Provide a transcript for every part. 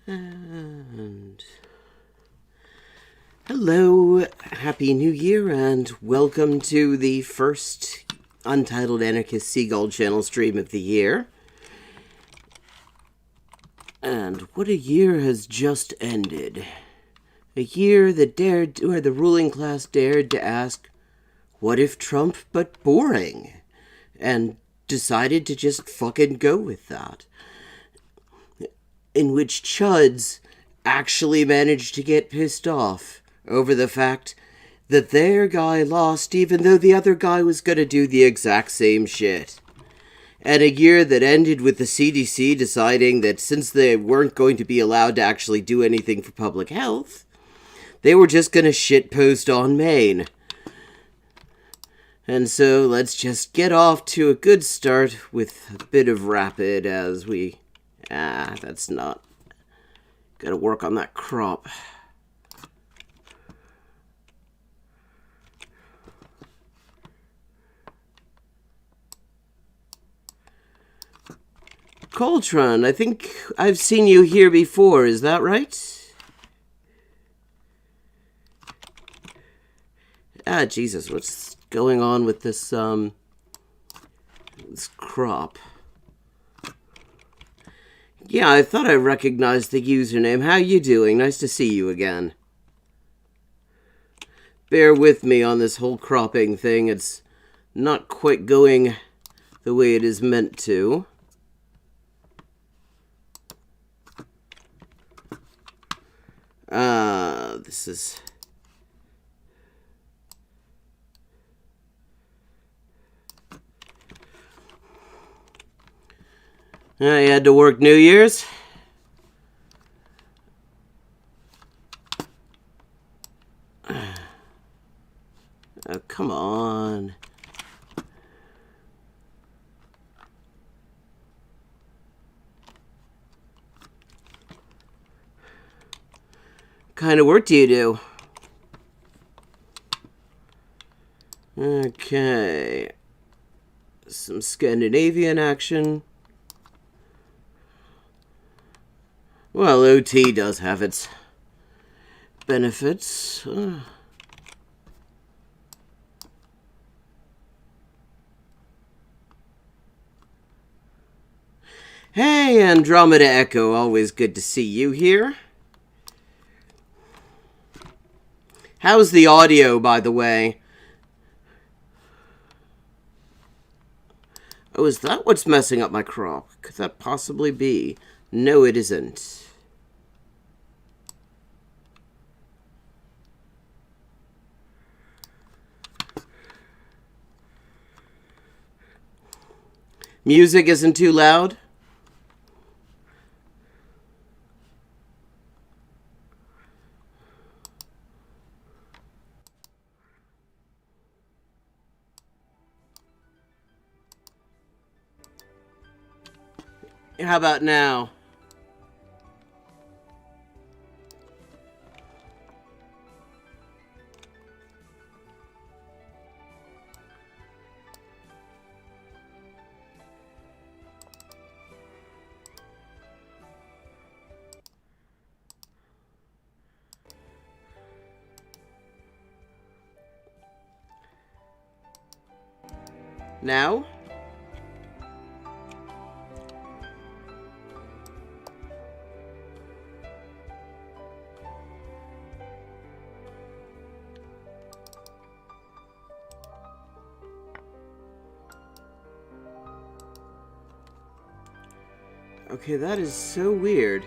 And hello, Happy New Year, and welcome to the first Untitled Anarchist Seagull channel stream of the year. And what a year has just ended. A year that where the ruling class dared to ask, what if Trump but boring? And decided to just fucking go with that. In which chuds actually managed to get pissed off over the fact that their guy lost even though the other guy was going to do the exact same shit. And a year that ended with the CDC deciding that since they weren't going to be allowed to actually do anything for public health, they were just going to shitpost on Maine. And so let's just get off to a good start with a bit of rapid as we... that's not... Gotta work on that crop. Coltron, I think I've seen you here before, is that right? Jesus, what's going on with this crop? Yeah, I thought I recognized the username. How you doing? Nice to see you again. Bear with me on this whole cropping thing. It's not quite going the way it is meant to. This is... You had to work New Year's? Oh, come on. What kind of work do you do? Okay. Some Scandinavian action. Well, OT does have its benefits. Hey, Andromeda Echo, always good to see you here. How's the audio, by the way? Oh, is that what's messing up my crop? Could that possibly be? No, it isn't. Music isn't too loud? How about now? Now? Okay, that is so weird.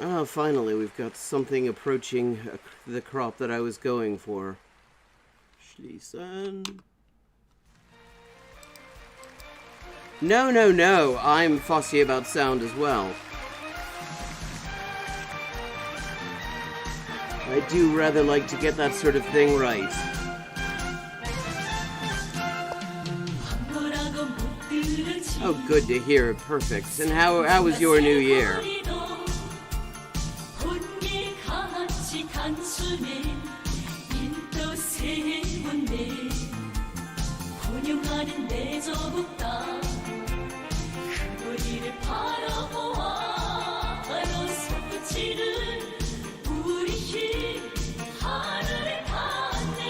Oh, finally, we've got something approaching the crop that I was going for. Schließen. No, no, no. I'm fussy about sound as well. I do rather like to get that sort of thing right. Oh, good to hear. Perfect. And how was your new year? 단순해 인도 세운데 군용하는 내 저국다 그 거리를 바라보아 바로 솟구치는 우리 힘 하늘에 닿네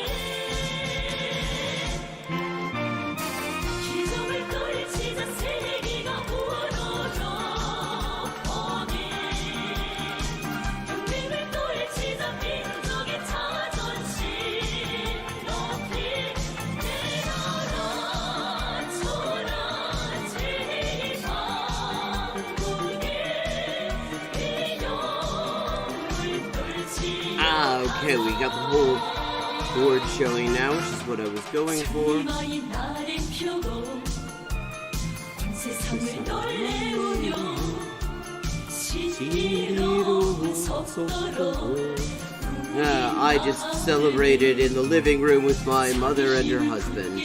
기적을 떨치자 세계가 우러러 보네 용맹을 떨치자 민족의 자존심 높이 내려라 초라지 한국의 비용을 떨치 Okay, we got the whole board showing now, which is what I was going for. 마의 날의 표고 세상을 놀래우며 신비로운 속도로 I just celebrated in the living room with my mother and her husband.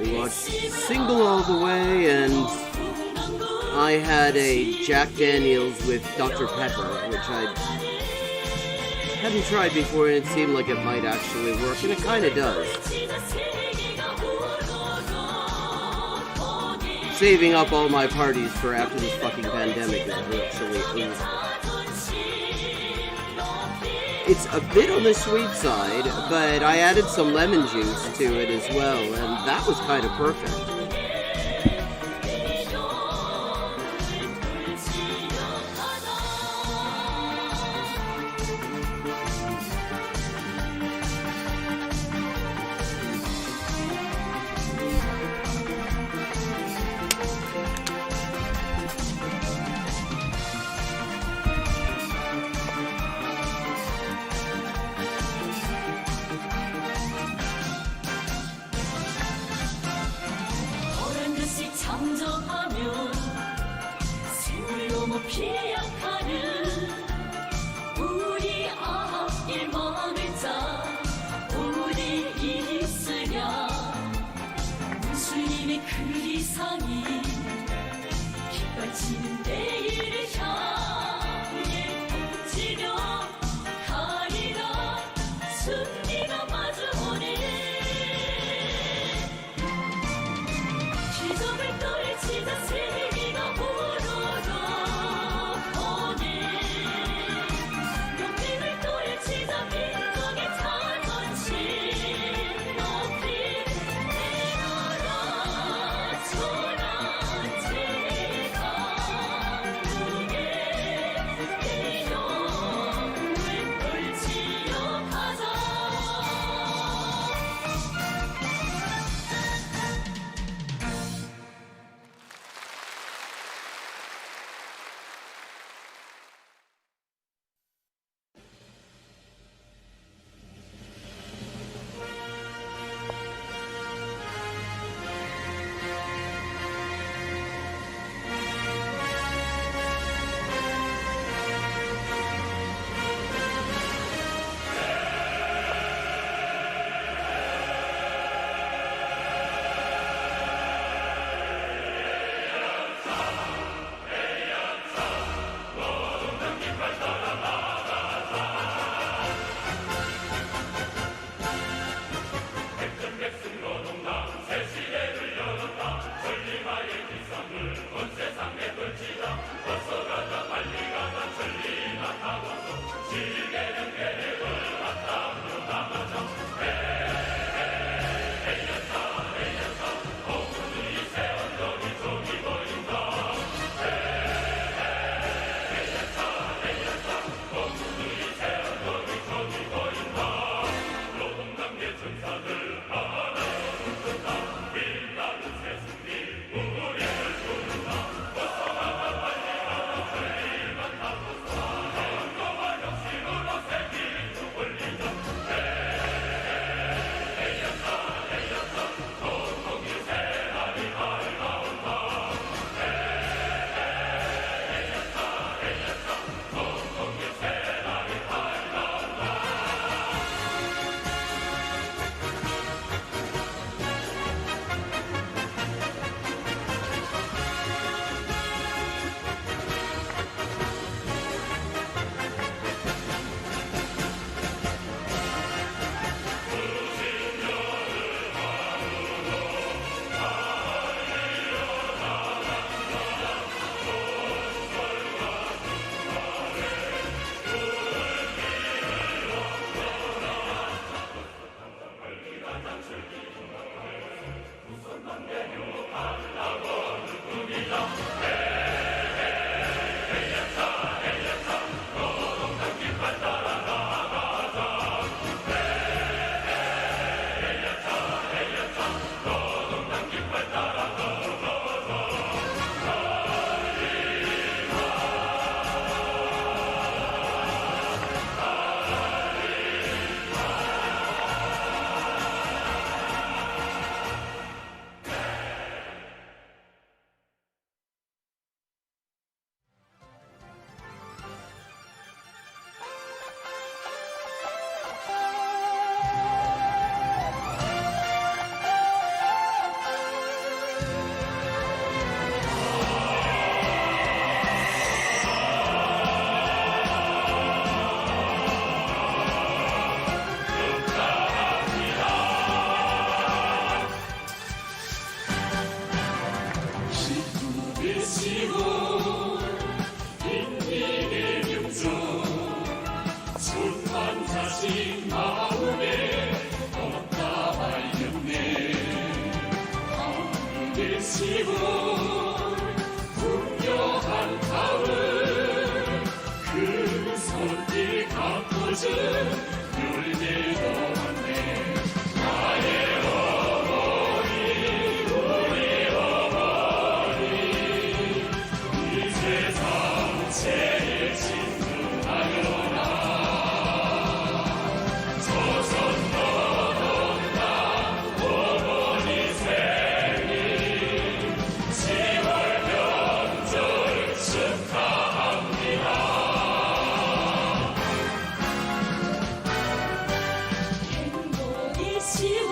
We watched Single all the way, and I had a Jack Daniels with Dr. Pepper, which I hadn't tried before, and it seemed like it might actually work, and it kind of does. Saving up all my parties for after this fucking pandemic is virtually over. It's a bit on the sweet side, but I added some lemon juice to it as well, and that was kind of perfect. 보란 듯이 창조하며 세월로 못 피약하는 우리 앞길 막을 자 우리 있으랴 예수님의 그 이상이 깃발치는 내일을 향해 던지며 가리라 승리가 마주오네 기적을 떨치자 세계가 우러러 보네 용맹을 떨치자 민족의 자존심 높이 내려라 초라지 한국의 비용을 떨치려 가자 시온 인민의 명절 천만자식 마음에 없다 말렸네 하늘의 시온 분명한 가을 그 손길 가꿔준 열매도 많네 나의 어머니 우리 어머니 이 세상 제일 친근하여라 조선 너돈다 어머니 생일 10월 명절 축하합니다 행복이 시온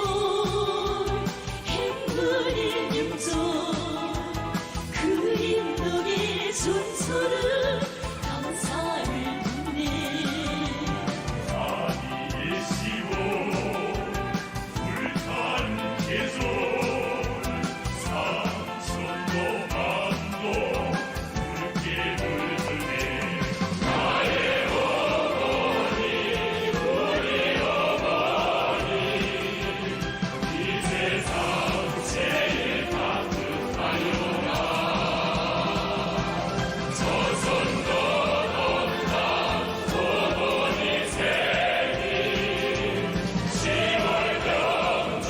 행운의 명절 그림덕의 전설은 감사를 받네 아니의 시온 불타는 계절 삼천도 만도 붉게 물드네 나의 어머니 우리 어머니 이 세상 제일 따뜻하여라 조선 너돈다 어머니 생일 10월 명절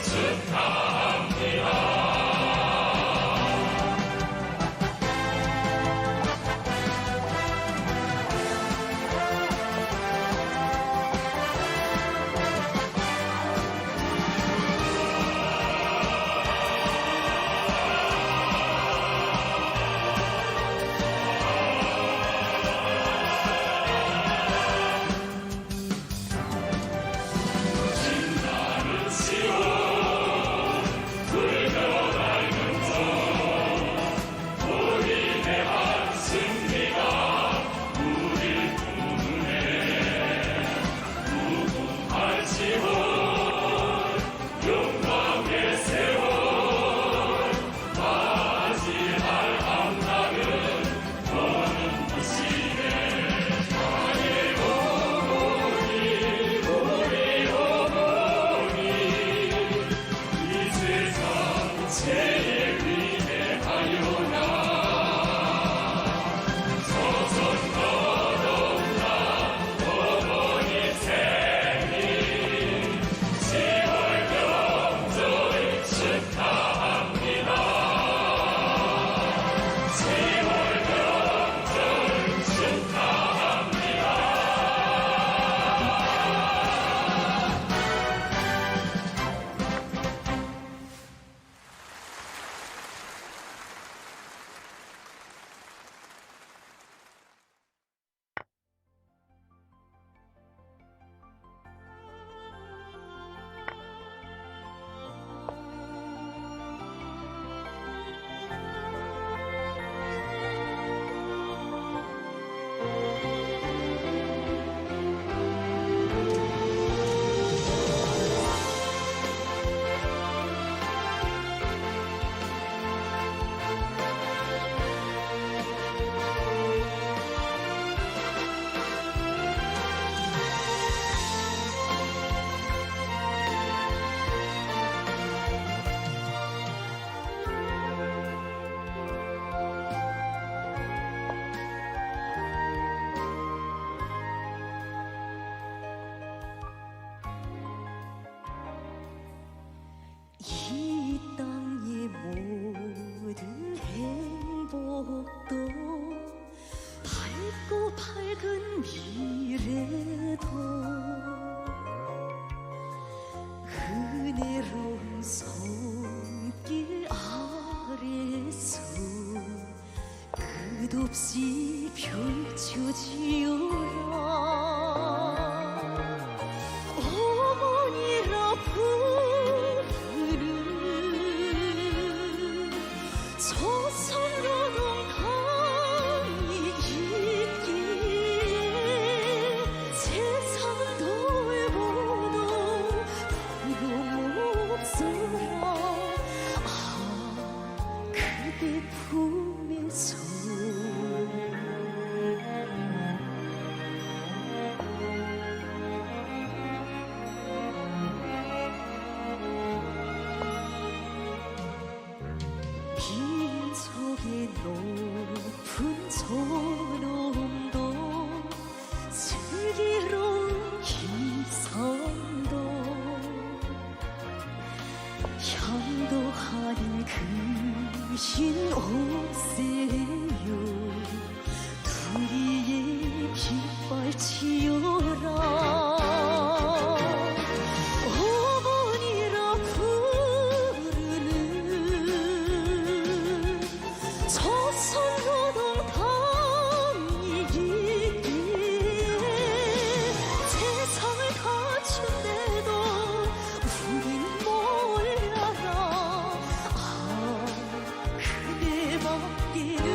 축하합니다 신나는 시온 불변할 명절 우리의 한 승리가 우릴 부르네 무궁할 시온 영광의 세월 맞이할 한날은 너는 부시네 나의 어머니 우리 어머니 이 세상 제일 위대하여라 조선 너돈다 어머니 생일 10월 명절 축하합니다 10월 명절 축하합니다 이 땅의 모든 행복도 밝고 밝은 미래도 은혜로운 손길 아래서 끝없이 펼쳐지어라 어머니라 부르는 조선로는 강이 있기에 세상 넓어도 부러움없어라 아 그대 품에서 빈속의 높은 소놈도 슬기로운 기성도 향도 하린 그신 옷세요 둘이의 깃발치어라 어머니라 부르는 조선노동 당일이기에 세상을 갖춘데도 우린 몰라라 아 그대밖에는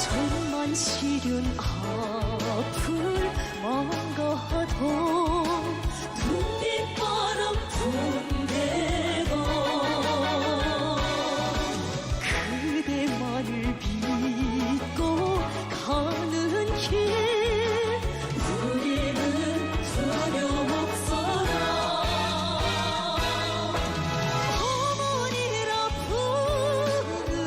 천만 시련 앞을 망가도 둥빛바람 분대가 그대만을 믿고 가는 길 우리는 두려움없어라 어머니라 부르는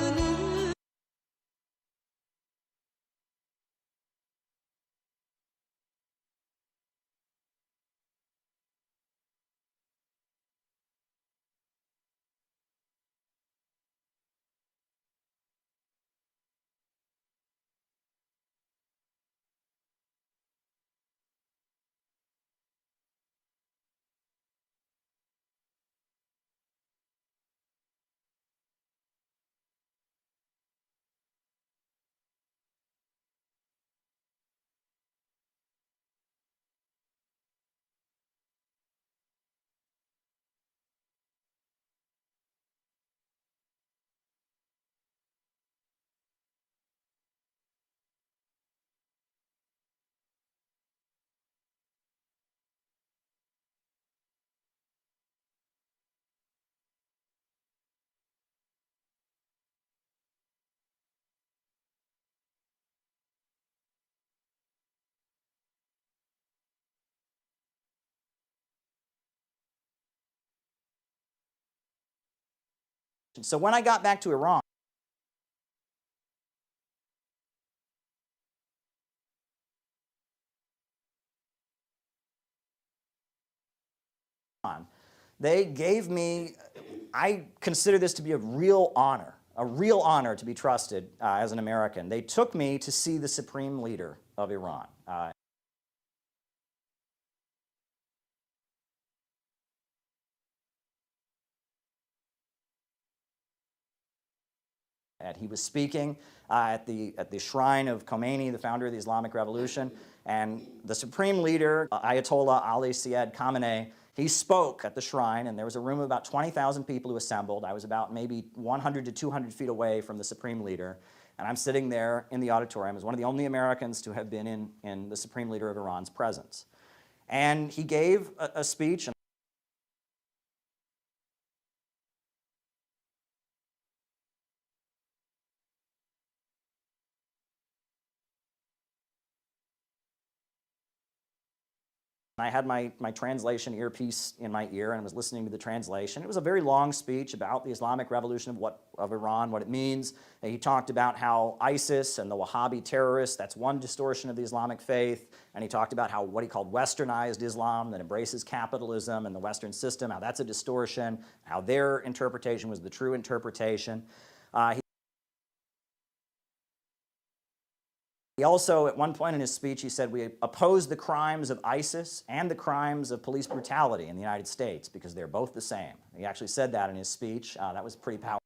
So when I got back to Iran, they gave me, I consider this to be a real honor to be trusted as an American. They took me to see the supreme leader of Iran. He was speaking at the shrine of Khomeini, the founder of the Islamic Revolution, and the supreme leader, Ayatollah Ali Syed Khamenei, he spoke at the shrine, and there was a room of about 20,000 people who assembled. I was about maybe 100 to 200 feet away from the supreme leader, and I'm sitting there in the auditorium as one of the only Americans to have been in the supreme leader of Iran's presence. And he gave a speech. I had my translation earpiece in my ear and was listening to the translation. It was a very long speech about the Islamic Revolution of Iran, what it means. And he talked about how ISIS and the Wahhabi terrorists, that's one distortion of the Islamic faith. And he talked about how what he called westernized Islam that embraces capitalism and the Western system, how that's a distortion, how their interpretation was the true interpretation. He also, at one point in his speech, he said, we oppose the crimes of ISIS and the crimes of police brutality in the United States because they're both the same. He actually said that in his speech. That was pretty powerful.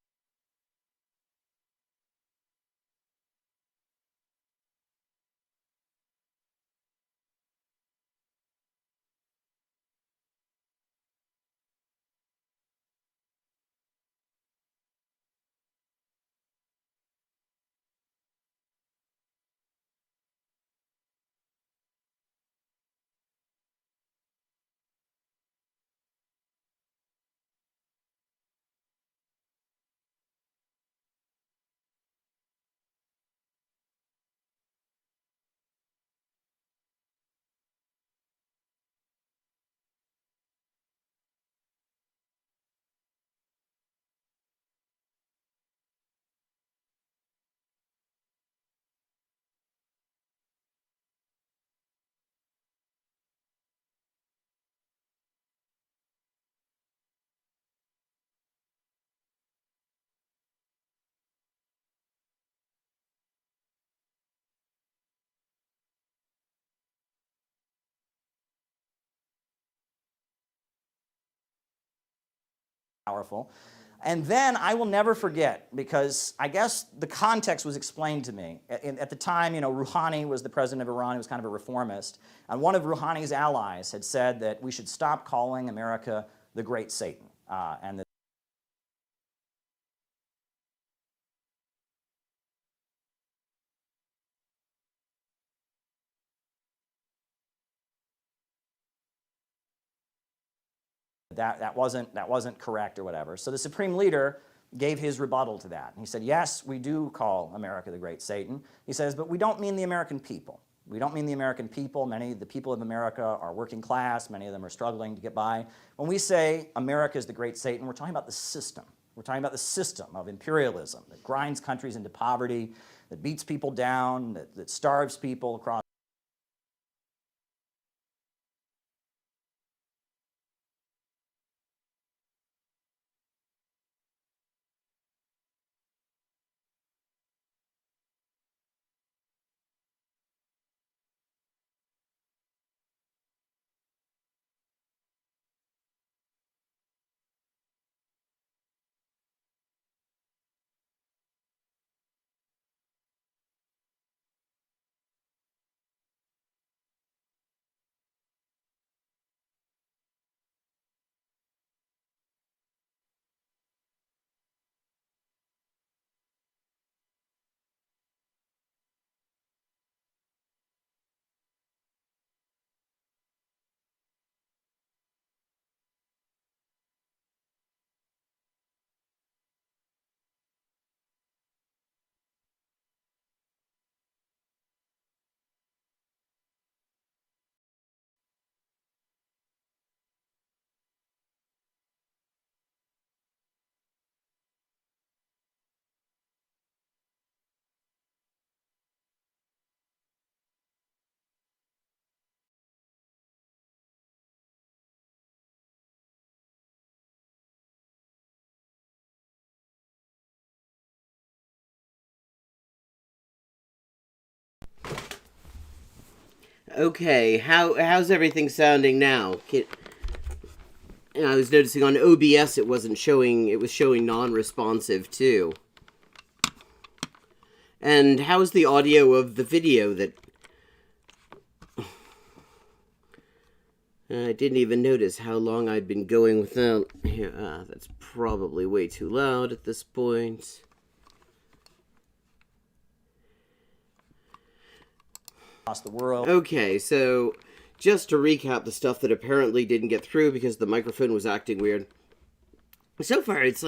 And then I will never forget, because I guess the context was explained to me. At the time, Rouhani was the president of Iran. He was kind of a reformist. And one of Rouhani's allies had said that we should stop calling America the Great Satan. And that wasn't correct or whatever. So the Supreme Leader gave his rebuttal to that. And he said, yes, we do call America the Great Satan. He says, but we don't mean the American people. We don't mean the American people. Many of the people of America are working class. Many of them are struggling to get by. When we say America is the Great Satan, we're talking about the system. We're talking about the system of imperialism that grinds countries into poverty, that beats people down, that starves people across Okay, how's everything sounding now? I was noticing on OBS it wasn't showing. It was showing non-responsive too. And how's the audio of the video that... I didn't even notice how long I'd been going without... Here, that's probably way too loud at this point. across the world. Okay, so just to recap the stuff that apparently didn't get through because the microphone was acting weird. So far, it's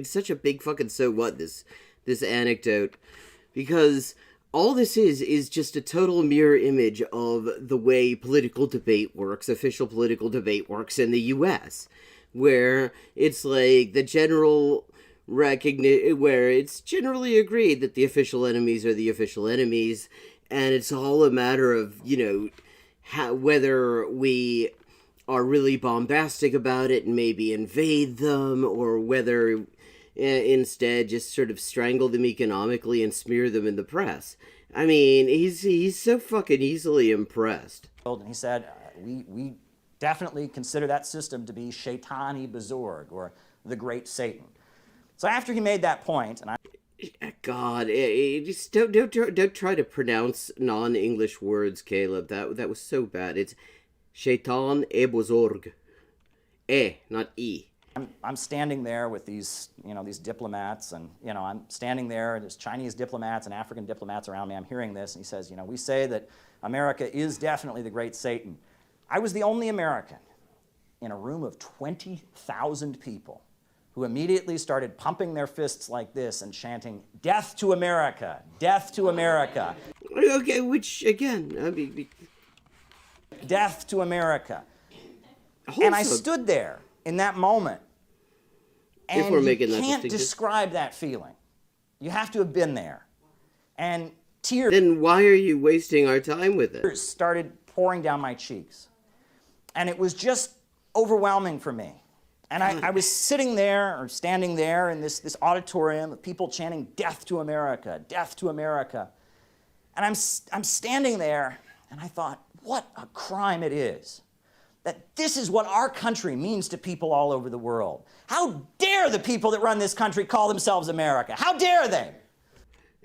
such a big fucking so what, this anecdote. Because all this is just a total mirror image of the way political debate works, official political debate works in the US, where it's like the general recognition, where it's generally agreed that the official enemies are the official enemies, and it's all a matter of, whether we are really bombastic about it and maybe invade them, or whether instead just sort of strangle them economically and smear them in the press. I mean, he's so fucking easily impressed. And he said, we definitely consider that system to be Shaitani Bezorg, or the Great Satan. So after he made that point, and I... God, just don't try to pronounce non-English words, Caleb. That was so bad. It's Shaitan e Bezorg. Not E. I'm standing there with these diplomats, and, I'm standing there, there's Chinese diplomats and African diplomats around me. I'm hearing this, and he says, we say that America is definitely the Great Satan. I was the only American in a room of 20,000 people who immediately started pumping their fists like this and chanting, "Death to America! Death to America!" Okay, which, again, I mean... Death to America. And I stood there in that moment, and you can't describe that feeling. You have to have been there. And tears... Then why are you wasting our time with it? Tears started pouring down my cheeks. And it was just overwhelming for me. And I was sitting there, or standing there, in this auditorium of people chanting, "Death to America, death to America." And I'm standing there, and I thought, what a crime it is that this is what our country means to people all over the world. How dare the people that run this country call themselves America? How dare they?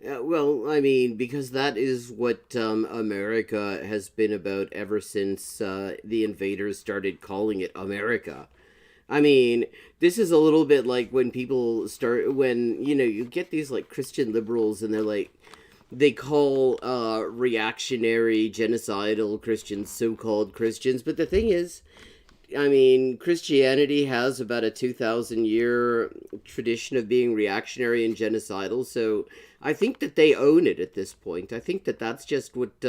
Well, I mean, because that is what America has been about ever since the invaders started calling it America. I mean, this is a little bit like when people you get these, like, Christian liberals, and they're like, they call reactionary, genocidal Christians so-called Christians. But the thing is, I mean, Christianity has about a 2,000-year tradition of being reactionary and genocidal, so I think that they own it at this point. I think that that's just what...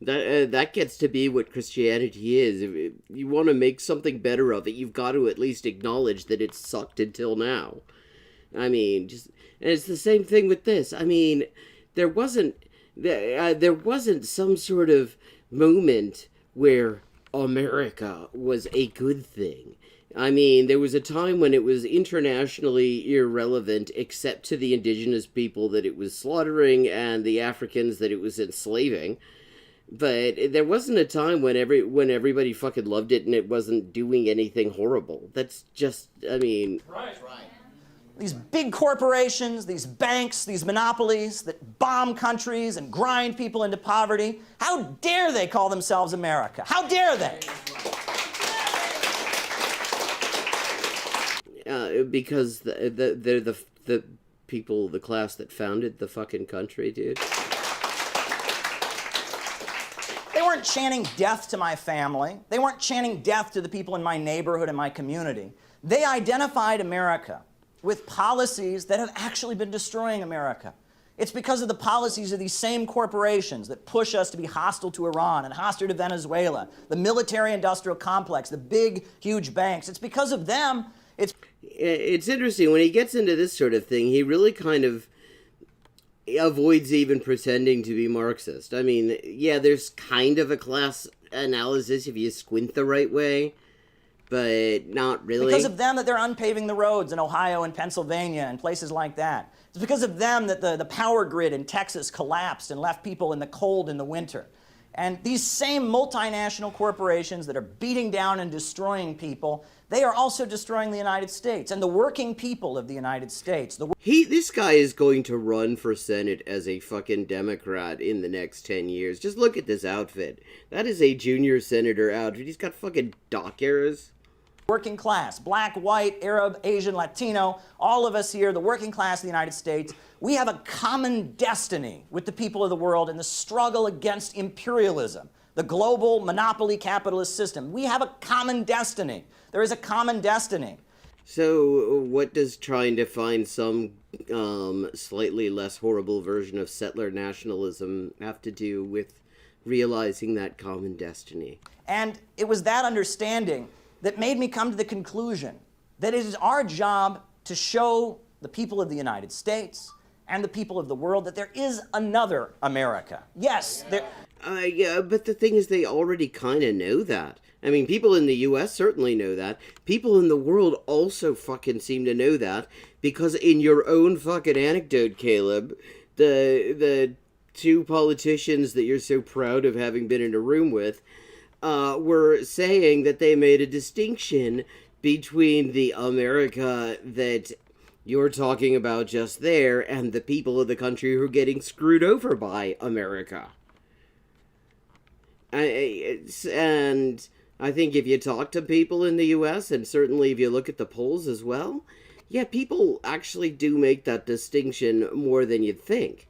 that gets to be what Christianity is. If you want to make something better of it, you've got to at least acknowledge that it sucked until now. I mean, and it's the same thing with this. I mean, there wasn't some sort of moment where America was a good thing. I mean, there was a time when it was internationally irrelevant, except to the indigenous people that it was slaughtering and the Africans that it was enslaving. But there wasn't a time when everybody fucking loved it and it wasn't doing anything horrible. That's just, I mean... Right. These big corporations, these banks, these monopolies that bomb countries and grind people into poverty, how dare they call themselves America? How dare they? Because they're the people, the class that founded the fucking country, dude. They weren't chanting death to my family. They weren't chanting death to the people in my neighborhood and my community. They identified America with policies that have actually been destroying America. It's because of the policies of these same corporations that push us to be hostile to Iran and hostile to Venezuela, the military-industrial complex, the big, huge banks. It's because of them. It's interesting. When he gets into this sort of thing, he really kind of avoids even pretending to be Marxist. I mean, yeah, there's kind of a class analysis if you squint the right way, but not really. Because of them that they're unpaving the roads in Ohio and Pennsylvania and places like that. It's because of them that the power grid in Texas collapsed and left people in the cold in the winter. And these same multinational corporations that are beating down and destroying people, they are also destroying the United States and the working people of the United States. This guy is going to run for Senate as a fucking Democrat in the next 10 years. Just look at this outfit. That is a junior senator outfit. He's got fucking dock arrows. Working class, black, white, Arab, Asian, Latino, all of us here, the working class of the United States, we have a common destiny with the people of the world in the struggle against imperialism, the global monopoly capitalist system. We have a common destiny. There is a common destiny. So, what does trying to find some slightly less horrible version of settler nationalism have to do with realizing that common destiny? And it was that understanding that made me come to the conclusion that it is our job to show the people of the United States and the people of the world that there is another America. Yes, there. Yeah, but the thing is, they already kind of know that. I mean, people in the U.S. certainly know that. People in the world also fucking seem to know that, because in your own fucking anecdote, Caleb, the two politicians that you're so proud of having been in a room with were saying that they made a distinction between the America that you're talking about just there and the people of the country who are getting screwed over by America. And I think if you talk to people in the U.S., and certainly if you look at the polls as well, yeah, people actually do make that distinction more than you'd think.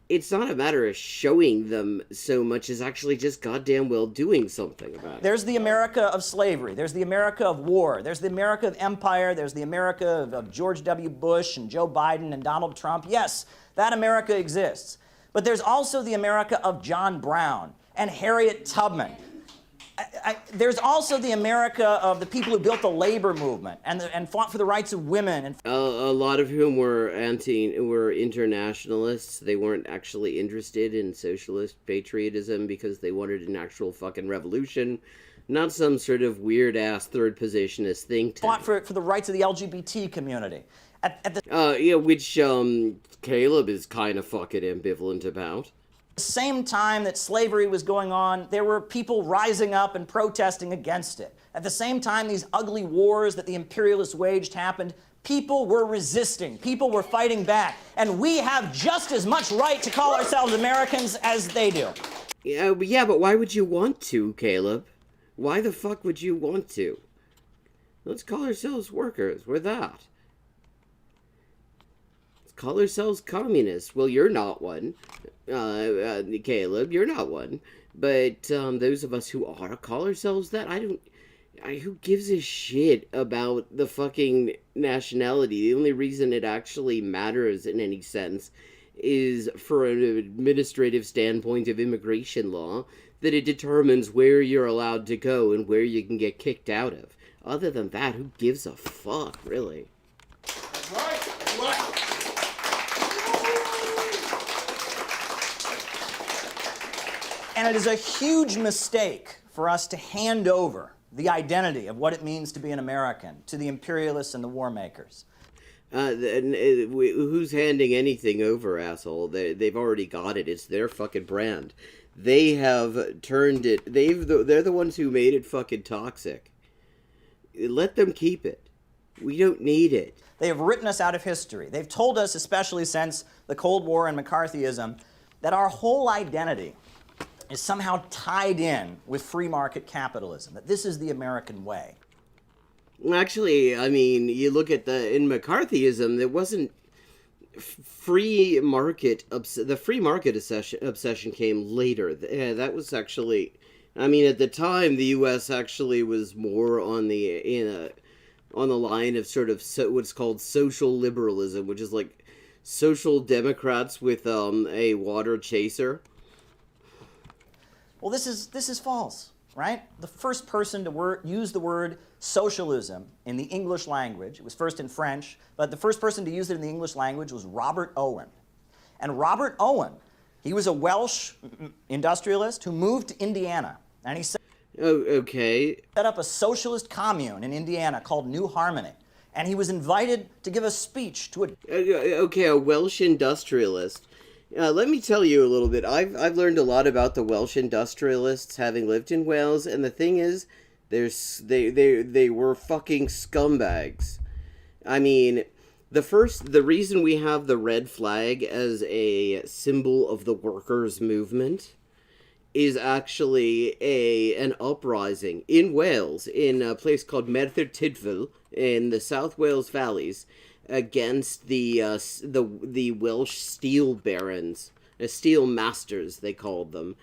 It's not a matter of showing them so much as actually just goddamn well doing something about it. There's the America of slavery. There's the America of war. There's the America of empire. There's the America of George W. Bush and Joe Biden and Donald Trump. Yes, that America exists. But there's also the America of John Brown and Harriet Tubman. There's also the America of the people who built the labor movement and fought for the rights of women. And a lot of whom were internationalists. They weren't actually interested in socialist patriotism because they wanted an actual fucking revolution, not some sort of weird-ass third-positionist think tank. fought for the rights of the LGBT community. Yeah, which Caleb is kind of fucking ambivalent about. The same time that slavery was going on, there were people rising up and protesting against it. At the same time these ugly wars that the imperialists waged happened, people were resisting, people were fighting back, and we have just as much right to call ourselves Americans as they do. Yeah, but why would you want to, Caleb? Why the fuck would you want to? Let's call ourselves workers. We're that. Let's call ourselves communists. Well, you're not one. Caleb, you're not one. But those of us who are call ourselves that. Who gives a shit about the fucking nationality? The only reason it actually matters in any sense is for an administrative standpoint of immigration law, that it determines where you're allowed to go and where you can get kicked out of. Other than that, who gives a fuck, really? That's right. That's right. And it is a huge mistake for us to hand over the identity of what it means to be an American to the imperialists and the war makers. Who's handing anything over, asshole? They've already got it. It's their fucking brand. They have turned it. They're the ones who made it fucking toxic. Let them keep it. We don't need it. They have written us out of history. They've told us, especially since the Cold War and McCarthyism, that our whole identity is somehow tied in with free market capitalism, that this is the American way. Actually, I mean, you look at in McCarthyism, there wasn't free market. The free market obsession came later. That was actually, I mean, at the time, the U.S. actually was more on the line of sort of what's called social liberalism, which is like social democrats with a water chaser. Well, this is false, right? The first person to use the word socialism in the English language, it was first in French, but the first person to use it in the English language was Robert Owen. And Robert Owen, he was a Welsh industrialist who moved to Indiana, and he set up a socialist commune in Indiana called New Harmony. And he was invited to give a speech to a Welsh industrialist. Let me tell you a little bit. I've learned a lot about the Welsh industrialists having lived in Wales, and the thing is, they were fucking scumbags. I mean, the reason we have the red flag as a symbol of the workers' movement is actually an uprising in Wales, in a place called Merthyr Tydfil in the South Wales Valleys, against the Welsh steel barons, steel masters they called them,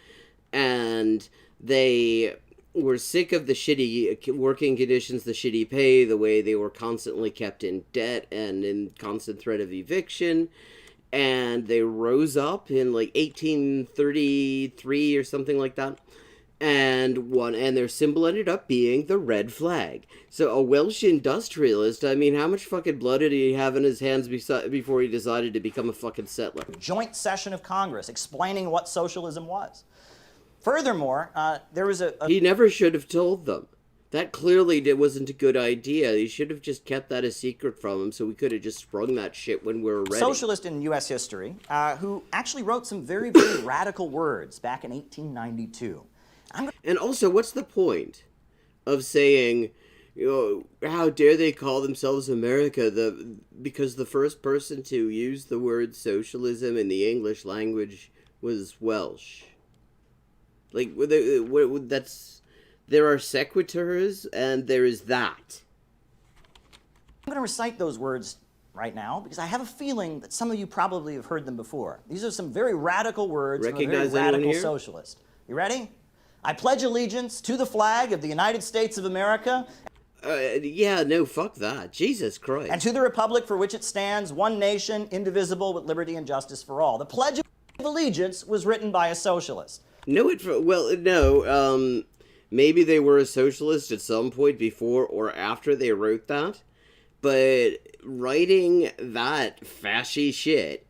and they were sick of the shitty working conditions, the shitty pay, the way they were constantly kept in debt and in constant threat of eviction. And they rose up in like 1833 or something like that. And their symbol ended up being the red flag. So a Welsh industrialist, I mean, how much fucking blood did he have in his hands before he decided to become a fucking settler? Joint session of Congress explaining what socialism was. Furthermore, there was He never should have told them. That clearly wasn't a good idea. He should have just kept that a secret from him, so we could have just sprung that shit when we were ready. Socialist in U.S. history who actually wrote some very, very radical words back in 1892. And also, what's the point of saying, how dare they call themselves America? Because the first person to use the word socialism in the English language was Welsh. Like, there are sequiturs, and there is that. I'm going to recite those words right now because I have a feeling that some of you probably have heard them before. These are some very radical words from a very radical socialist. You ready? I pledge allegiance to the flag of the United States of America. Yeah, no, fuck that. Jesus Christ. And to the republic for which it stands, one nation, indivisible, with liberty and justice for all. The Pledge of Allegiance was written by a socialist. No, maybe they were a socialist at some point before or after they wrote that, but writing that fascy shit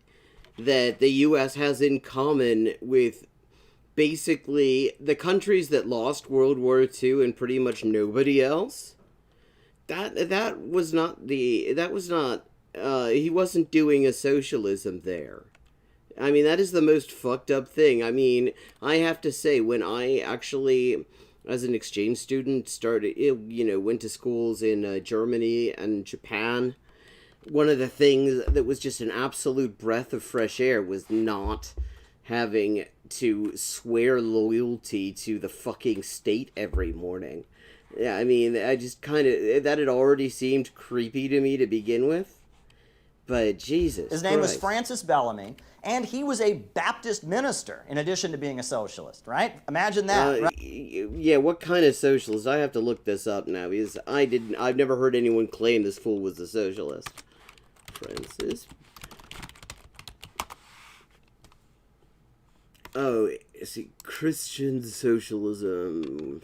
that the U.S. has in common with basically the countries that lost World War II and pretty much nobody else, he wasn't doing a socialism there. I mean, that is the most fucked up thing. I mean, I have to say, when I actually, as an exchange student, went to schools in Germany and Japan, one of the things that was just an absolute breath of fresh air was not having to swear loyalty to the fucking state every morning. Yeah, I mean, I just kind of, that had already seemed creepy to me to begin with. But Jesus His name was Francis Bellamy, and he was a Baptist minister in addition to being a socialist, right? Imagine that. Right? Yeah, what kind of socialist? I have to look this up now because I've never heard anyone claim this fool was a socialist. Francis. Oh, see, Christian socialism.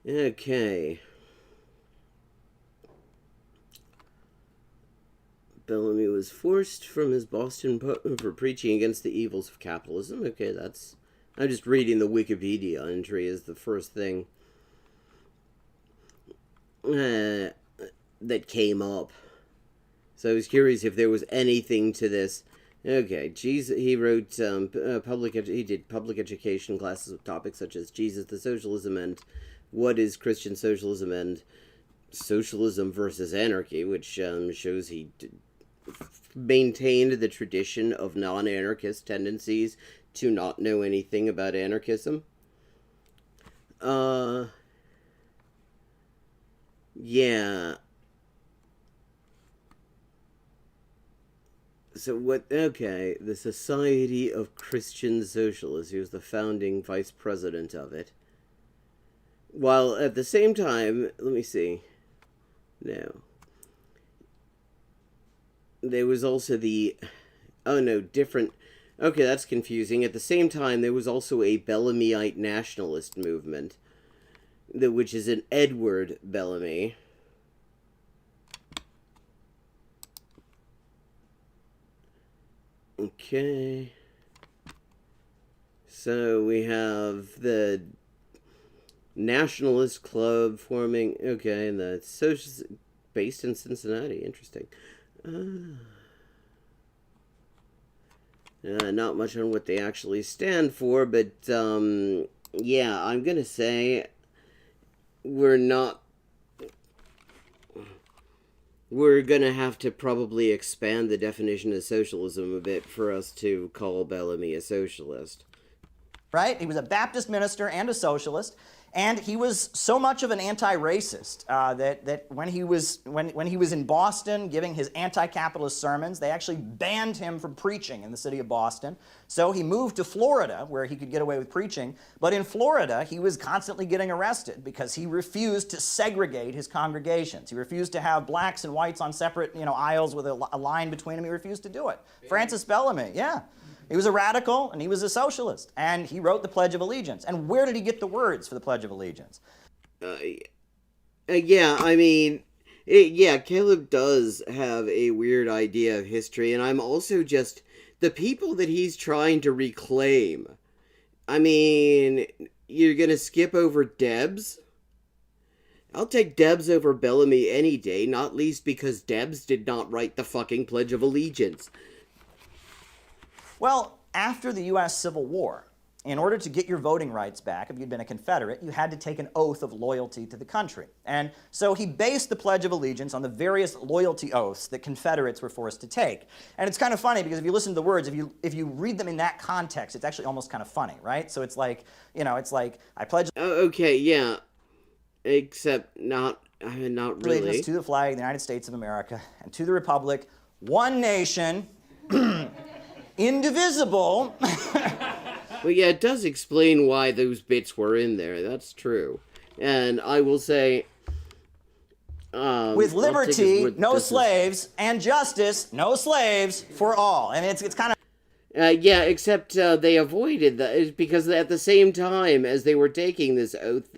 Okay. Bellamy was forced from his Boston for preaching against the evils of capitalism. Okay, I'm just reading the Wikipedia entry as the first thing that came up. So I was curious if there was anything to this. Okay, Jesus. He wrote he did public education classes with topics such as Jesus the Socialism and what is Christian socialism and socialism versus anarchy, which shows he maintained the tradition of non-anarchist tendencies to not know anything about anarchism. Yeah. So what, okay, the Society of Christian Socialists, he was the founding vice president of it. While at the same time, let me see, no. There was also different, okay, that's confusing. At the same time, there was also a Bellamyite nationalist movement, which is an Edward Bellamy. Okay. So we have the Nationalist Club forming, okay, and the socialist based in Cincinnati. Interesting. Not much on what they actually stand for, but yeah, I'm gonna say we're gonna have to probably expand the definition of socialism a bit for us to call Bellamy a socialist. Right? He was a Baptist minister and a socialist. And he was so much of an anti-racist that when he was in Boston giving his anti-capitalist sermons, they actually banned him from preaching in the city of Boston. So he moved to Florida, where he could get away with preaching. But in Florida, he was constantly getting arrested because he refused to segregate his congregations. He refused to have blacks and whites on separate, aisles with a line between them. He refused to do it. Francis Bellamy, yeah. He was a radical, and he was a socialist, and he wrote the Pledge of Allegiance. And where did he get the words for the Pledge of Allegiance? Yeah, I mean, yeah, Caleb does have a weird idea of history, and I'm also just, the people that he's trying to reclaim, I mean, you're gonna skip over Debs? I'll take Debs over Bellamy any day, not least because Debs did not write the fucking Pledge of Allegiance. Well, after the U.S. Civil War, in order to get your voting rights back, if you'd been a Confederate, you had to take an oath of loyalty to the country. And so he based the Pledge of Allegiance on the various loyalty oaths that Confederates were forced to take. And it's kind of funny because if you listen to the words, if you read them in that context, it's actually almost kind of funny, right? So it's like, I pledge Okay, yeah. Except not really. allegiance to the flag of the United States of America and to the republic, one nation, indivisible. Well, yeah, it does explain why those bits were in there. That's true. And I will say... with liberty, no slaves, and justice, no slaves for all. I mean, it's kind of... yeah, except they avoided that, because at the same time as they were taking this oath,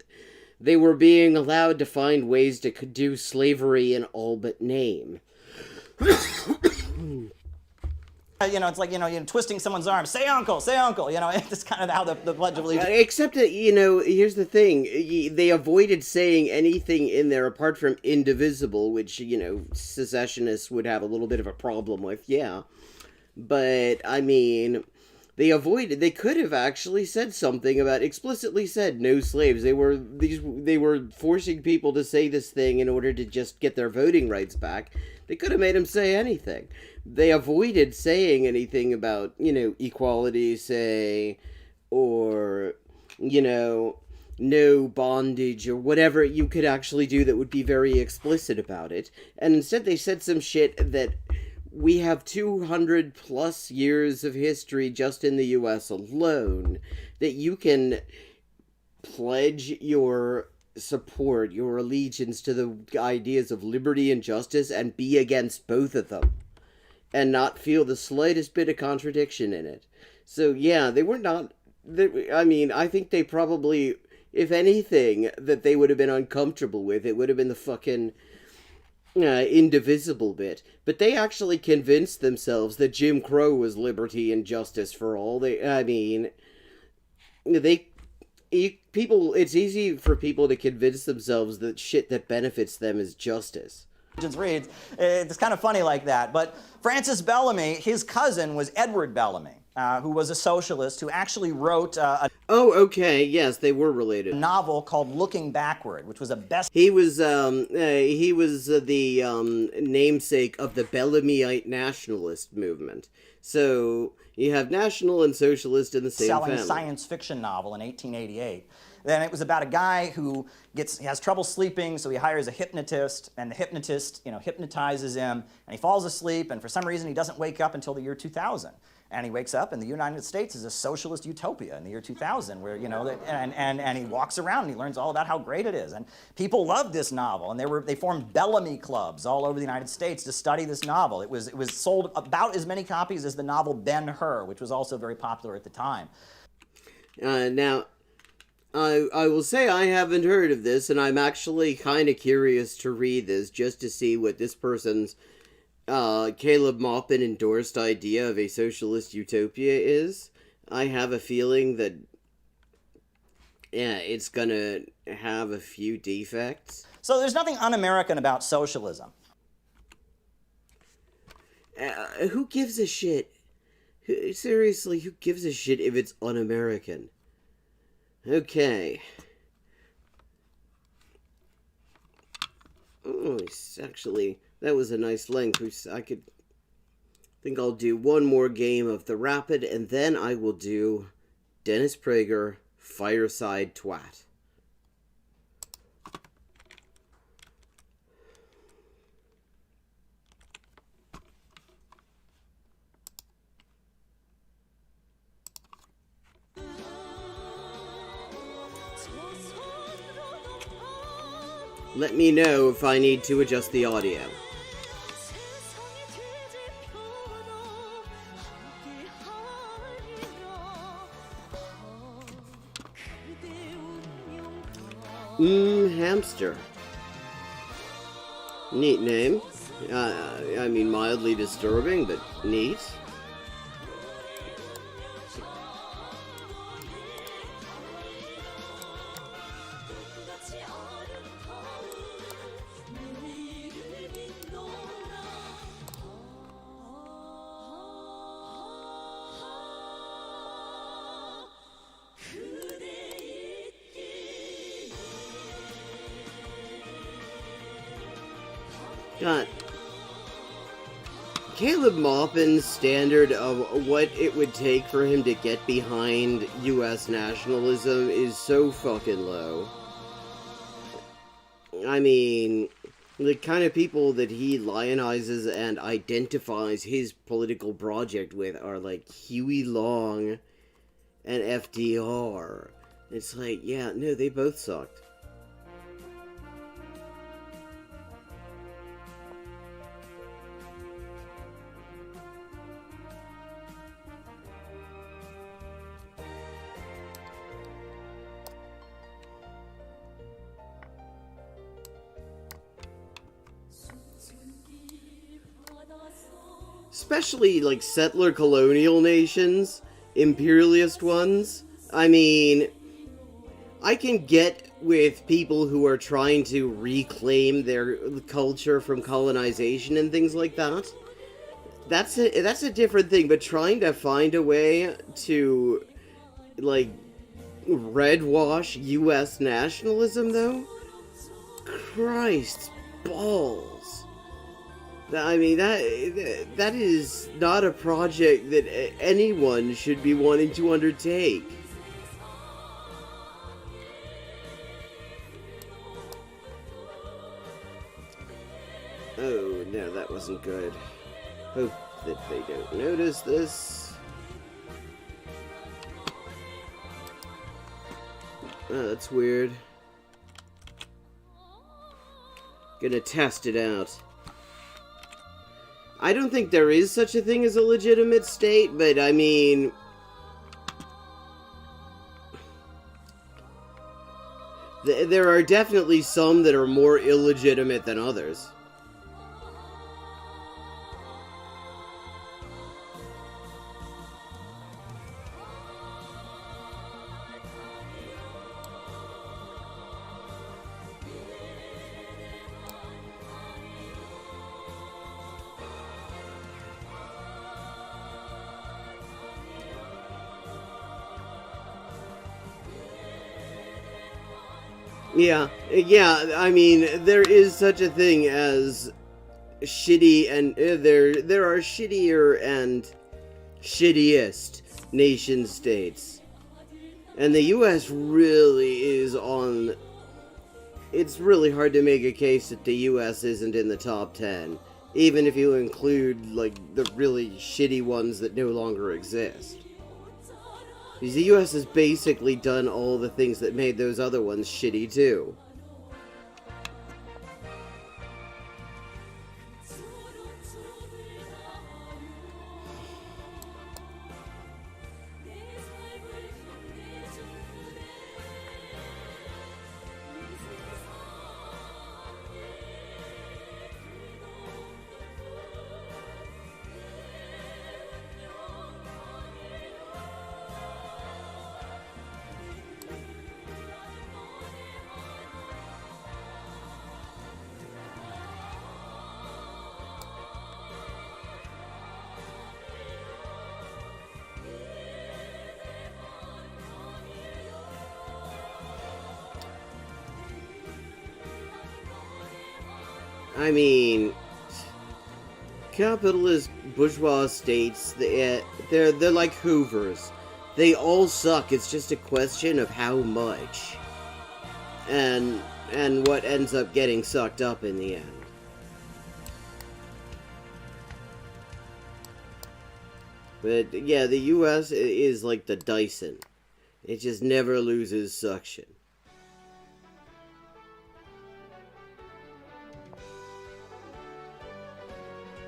they were being allowed to find ways to do slavery in all but name. It's like, twisting someone's arm. Say uncle, it's kind of how the Pledge of Allegiance... Except that, here's the thing. They avoided saying anything in there apart from indivisible, which, secessionists would have a little bit of a problem with, yeah. But, I mean, they could have actually said something about, explicitly said no slaves. They were forcing people to say this thing in order to just get their voting rights back. They could have made them say anything. They avoided saying anything about, equality, say, or, no bondage, or whatever you could actually do that would be very explicit about it. And instead they said some shit that we have 200 plus years of history just in the US alone, that you can pledge your support, your allegiance to the ideas of liberty and justice and be against both of them and not feel the slightest bit of contradiction in it. So yeah, they were not, I think they probably, if anything, that they would have been uncomfortable with, it would have been the fucking indivisible bit. But they actually convinced themselves that Jim Crow was liberty and justice for all. It's easy for people to convince themselves that shit that benefits them is justice. Reads. It's kind of funny like that. But Francis Bellamy, his cousin was Edward Bellamy, who was a socialist who actually wrote Oh, okay, yes, they were related. a novel called Looking Backward, which was a best... He was the namesake of the Bellamyite nationalist movement. So you have national and socialist in the same family. science fiction novel in 1888. Then it was about a guy who has trouble sleeping, so he hires a hypnotist, and the hypnotist, hypnotizes him, and he falls asleep, and for some reason he doesn't wake up until the year 2000. And he wakes up, and the United States is a socialist utopia in the year 2000, where, and he walks around and he learns all about how great it is. And people loved this novel, and they formed Bellamy clubs all over the United States to study this novel. It was sold about as many copies as the novel Ben-Hur, which was also very popular at the time. Now, I will say I haven't heard of this, and I'm actually kind of curious to read this just to see what this person's Caleb Maupin endorsed idea of a socialist utopia is. I have a feeling that, it's gonna have a few defects. So there's nothing un-American about socialism. Who gives a shit? Seriously, who gives a shit if it's un-American? Okay. Oh, actually, that was a nice length. I think I'll do one more game of the Rapid, and then I will do Dennis Prager, Fireside Twat. Let me know if I need to adjust the audio. 세상이 뒤집혀도 함께하리라. 그대 운명 Hamster. Neat name. I mean, mildly disturbing, but neat. 같이 아름다운 우리를 빛노라. 그대 있기. God. Caleb Maupin's standard of what it would take for him to get behind U.S. nationalism is so fucking low. I mean, the kind of people that he lionizes and identifies his political project with are like Huey Long and FDR. It's like, yeah, no, they both sucked. Especially, like, settler colonial nations, imperialist ones. I mean, I can get with people who are trying to reclaim their culture from colonization and things like that. That's a different thing, but trying to find a way to, like, redwash U.S. nationalism, though? Christ balls. I mean, that is not a project that anyone should be wanting to undertake. Oh, no, that wasn't good. Hope that they don't notice this. Oh, that's weird. Gonna test it out. I don't think there is such a thing as a legitimate state, but I mean... there are definitely some that are more illegitimate than others. Yeah, I mean, there is such a thing as shitty, and there are shittier and shittiest nation states. And the US really is on... It's really hard to make a case that the US isn't in the top 10, even if you include, like, the really shitty ones that no longer exist. Because the US has basically done all the things that made those other ones shitty, too. I mean, capitalist bourgeois states, they're like Hoovers. They all suck, it's just a question of how much. And what ends up getting sucked up in the end. But yeah, the US is like the Dyson. It just never loses suction.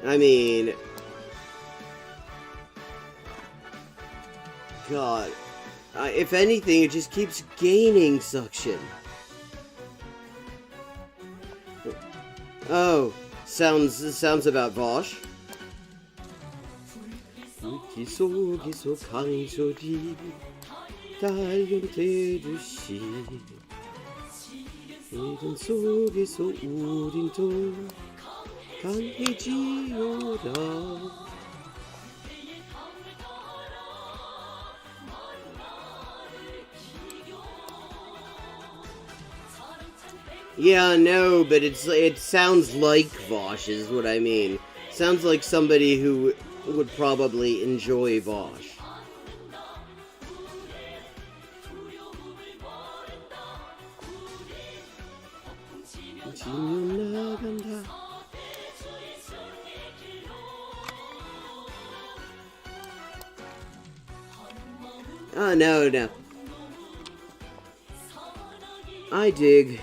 I mean, God, if anything, it just keeps gaining suction. Oh, sounds about Vosh. 물기 속에서 강소리 달려대듯이 이름 속에서 우린 또 강해지요라. Yeah, no, but it sounds like Vosh is what I mean. Sounds like somebody who would probably enjoy Vosh. Oh, no. I dig.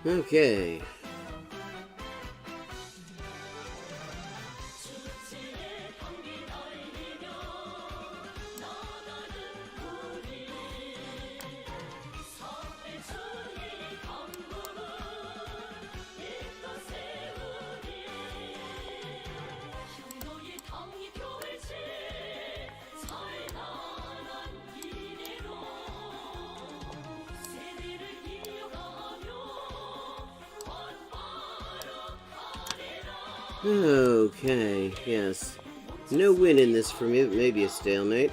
Okay. Okay, yes. No win in this for me, maybe a stalemate.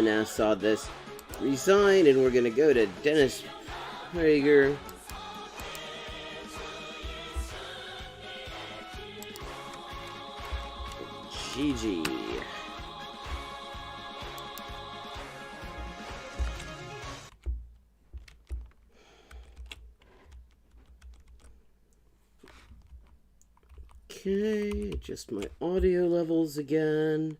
Now saw this. Resign, and we're gonna go to Dennis Prager. GG. Okay, adjust my audio levels again.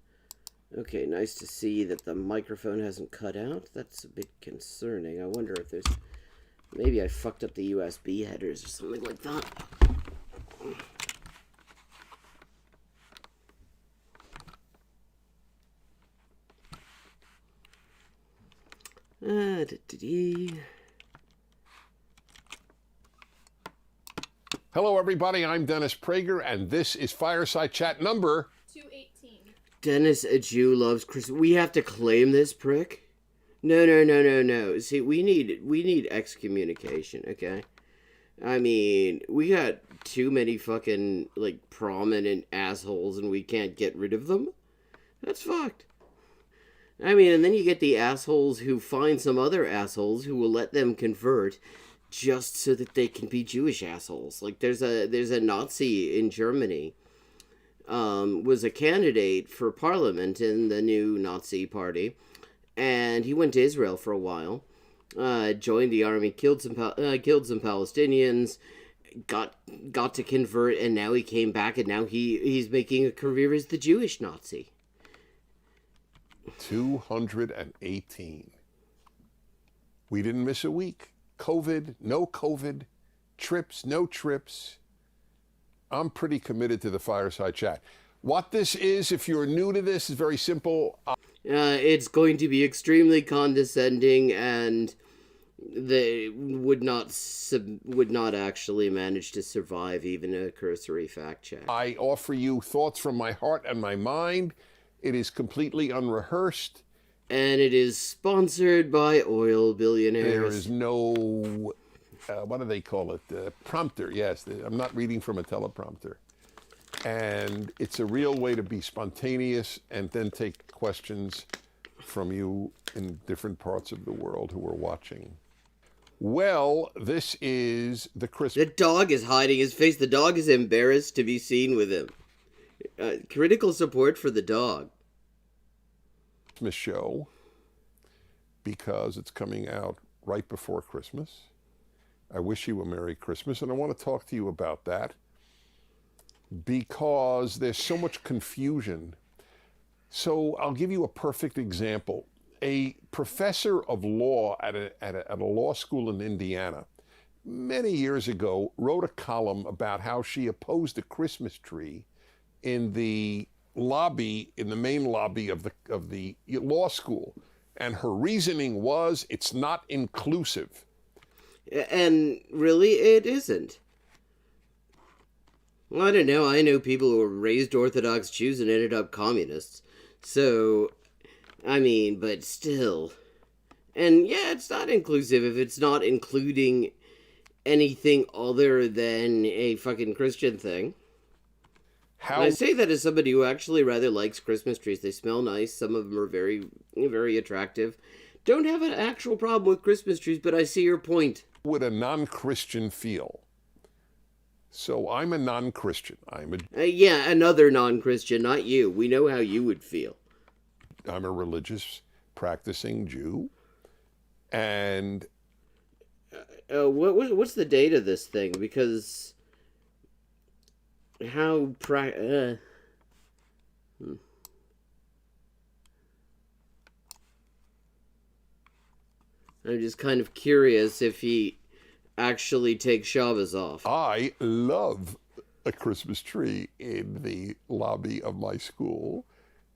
Okay, nice to see that the microphone hasn't cut out. That's a bit concerning. I wonder if there's... Maybe I fucked up the USB headers or something like that. Hello, everybody. I'm Dennis Prager, and this is Fireside Chat number 218. Dennis, a Jew loves Christmas. We have to claim this prick? No. See, we need excommunication, okay? I mean, we got too many fucking, like, prominent assholes and we can't get rid of them? That's fucked. I mean, and then you get the assholes who find some other assholes who will let them convert just so that they can be Jewish assholes. Like, there's a Nazi in Germany was a candidate for parliament in the new Nazi party, and he went to Israel for a while, joined the army, killed some Palestinians, got to convert, and now he came back, and now he's making a career as the Jewish Nazi. 218. We didn't miss a week. COVID, no COVID, trips, no trips. I'm pretty committed to the Fireside Chat. What this is, if you're new to this, is very simple. It's going to be extremely condescending, and they would not actually manage to survive even a cursory fact check. I offer you thoughts from my heart and my mind. It is completely unrehearsed. And it is sponsored by oil billionaires. There is no, what do they call it? Prompter, yes. I'm not reading from a teleprompter. And it's a real way to be spontaneous and then take questions from you in different parts of the world who are watching. Well, this is the Christmas. The dog is hiding his face. The dog is embarrassed to be seen with him. Critical support for the dog. Christmas show, because it's coming out right before Christmas. I wish you a Merry Christmas, and I want to talk to you about that because there's so much confusion. So I'll give you a perfect example. A professor of law at a law school in Indiana many years ago wrote a column about how she opposed a Christmas tree in the lobby, in the main lobby of the law school, and her reasoning was it's not inclusive. And really, it isn't. Well, I don't know. I know people who were raised Orthodox Jews and ended up communists. So, I mean, but still. And yeah, it's not inclusive if it's not including anything other than a fucking Christian thing. How I say that as somebody who actually rather likes Christmas trees. They smell nice. Some of them are very, very attractive. Don't have an actual problem with Christmas trees, but I see your point. would a non-Christian feel? So I'm a non-Christian. Yeah, another non-Christian, not you. We know how you would feel. I'm a religious, practicing Jew, and what's the date of this thing? Because I'm just kind of curious if he actually takes Shabbos off. I love a Christmas tree in the lobby of my school,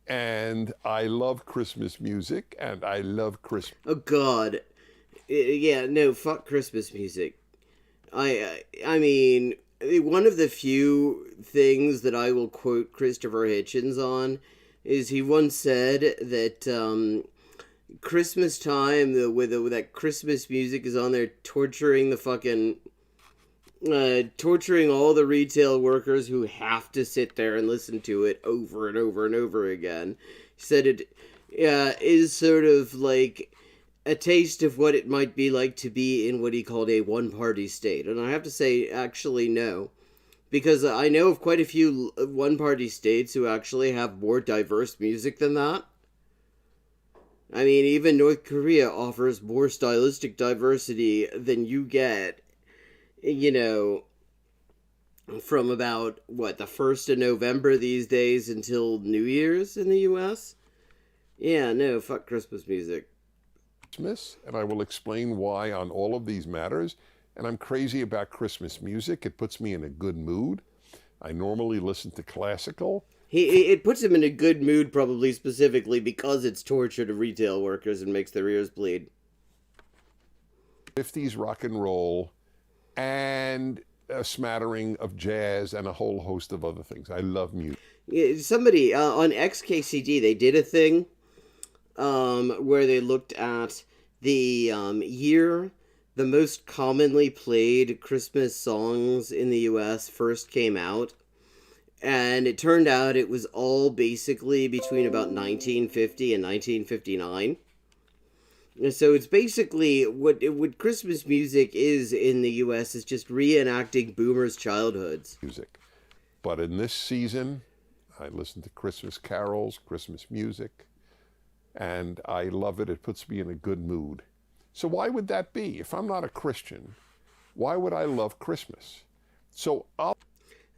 and I love Christmas music, and I love Christmas. Oh God, yeah, no, fuck Christmas music. I mean, one of the few things that I will quote Christopher Hitchens on is he once said that Christmas time, with that Christmas music is on there torturing the fucking, torturing all the retail workers who have to sit there and listen to it over and over and over again. He said it is sort of like a taste of what it might be like to be in what he called a one-party state. And I have to say, actually, no. Because I know of quite a few one-party states who actually have more diverse music than that. I mean, even North Korea offers more stylistic diversity than you get, you know, from about, the 1st of November these days until New Year's in the U.S.? Yeah, no, fuck Christmas music. And I will explain why on all of these matters. And I'm crazy about Christmas music. It puts me in a good mood. I normally listen to classical. It puts him in a good mood, probably specifically because it's torture to retail workers and makes their ears bleed. 50s rock and roll, and a smattering of jazz and a whole host of other things. I love music. Yeah, somebody on XKCD, they did a thing where they looked at the year the most commonly played Christmas songs in the U.S. first came out. And it turned out it was all basically between about 1950 and 1959. And so it's basically what Christmas music is in the U.S. is just reenacting boomers' childhoods. Music. But in this season, I listen to Christmas carols, Christmas music, and I love it. It puts me in a good mood. So why would that be? If I'm not a Christian, why would I love Christmas? So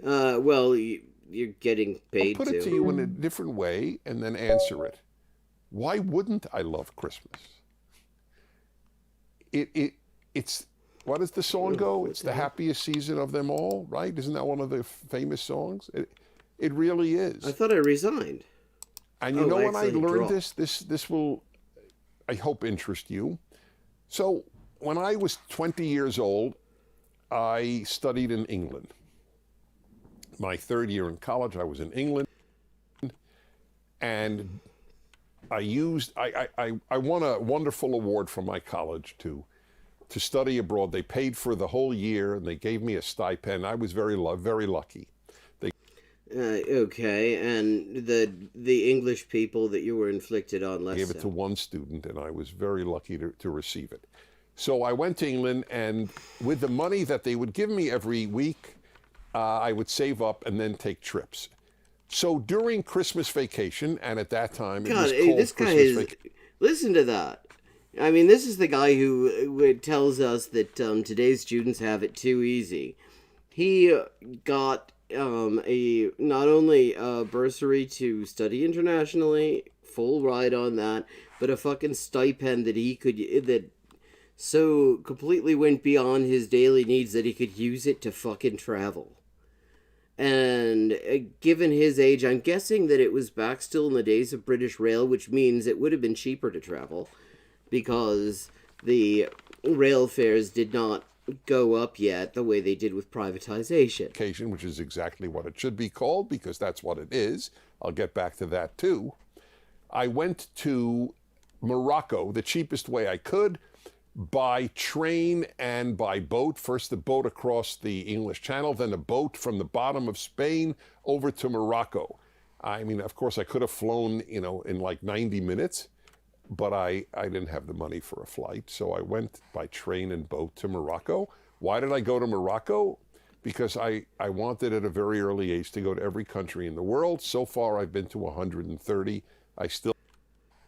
Well, you're getting I'll paid put it to to. you in a different way and then answer it. Why wouldn't I love Christmas? It's what does the song go? It's the happiest season of them all, right? Isn't that one of the famous songs? It really I is. thought I resigned. And you Oh, know I when I accidentally learned dropped. this will, I hope, interest you. So when I was 20 years old, I studied in England. My third year in college, I was in England, and I won a wonderful award from my college to study abroad. They paid for the whole year, and they gave me a stipend. I was very lucky. They Okay, and the English people that you were inflicted on less gave it to so. one student, and I was very lucky to receive it. So I went to England, and with the money that they would give me every week, I would save up and then take trips. So during Christmas vacation, and at that time it God, was called this guy Christmas is. vacation. Listen to that. I mean, this is the guy who tells us that today's students have it too easy. He got a not only a bursary to study internationally, full ride on that, but a fucking stipend that so completely went beyond his daily needs that he could use it to fucking travel. And given his age, I'm guessing that it was back still in the days of British Rail, which means it would have been cheaper to travel because the rail fares did not go up yet the way they did with privatization. Which is exactly what it should be called because that's what it is. I'll get back to that too. I went to Morocco the cheapest way I could by train and by boat. First the boat across the English Channel, then a boat from the bottom of Spain over to Morocco. I mean, of course, I could have flown, in like 90 minutes, but I didn't have the money for a flight. So I went by train and boat to Morocco. Why did I go to Morocco? Because I wanted at a very early age to go to every country in the world. So far, I've been to 130. I still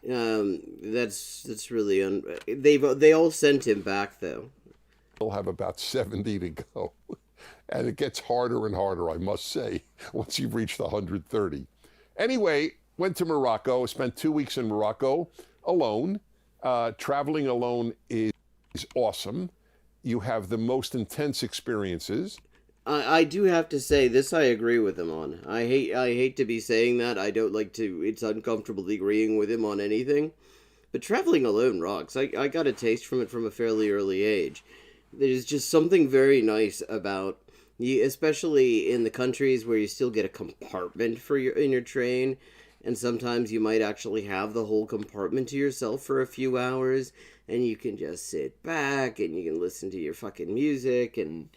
That's really they all sent him back though. have about 70 to go. And it gets harder and harder, I must say, once you've reached 130. Anyway, went to Morocco, spent 2 weeks in Morocco alone. Traveling alone is awesome. You have the most intense experiences. I do have to say this. I agree with him on. I hate to be saying that. I don't like to. It's uncomfortable agreeing with him on anything, but traveling alone rocks. I got a taste from it from a fairly early age. There's just something very nice about you, especially in the countries where you still get a compartment for your train, and sometimes you might actually have the whole compartment to yourself for a few hours, and you can just sit back and you can listen to your fucking music and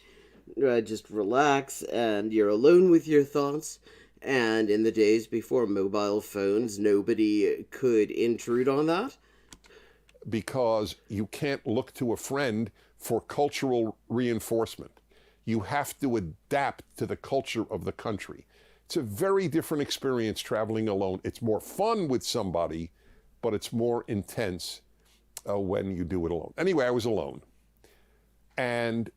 just relax, and you're alone with your thoughts. And in the days before mobile phones, nobody could intrude on that. Because you can't look to a friend for cultural reinforcement. You have to adapt to the culture of the country. It's a very different experience traveling alone. It's more fun with somebody, but it's more intense when you do it alone. Anyway, I was alone. And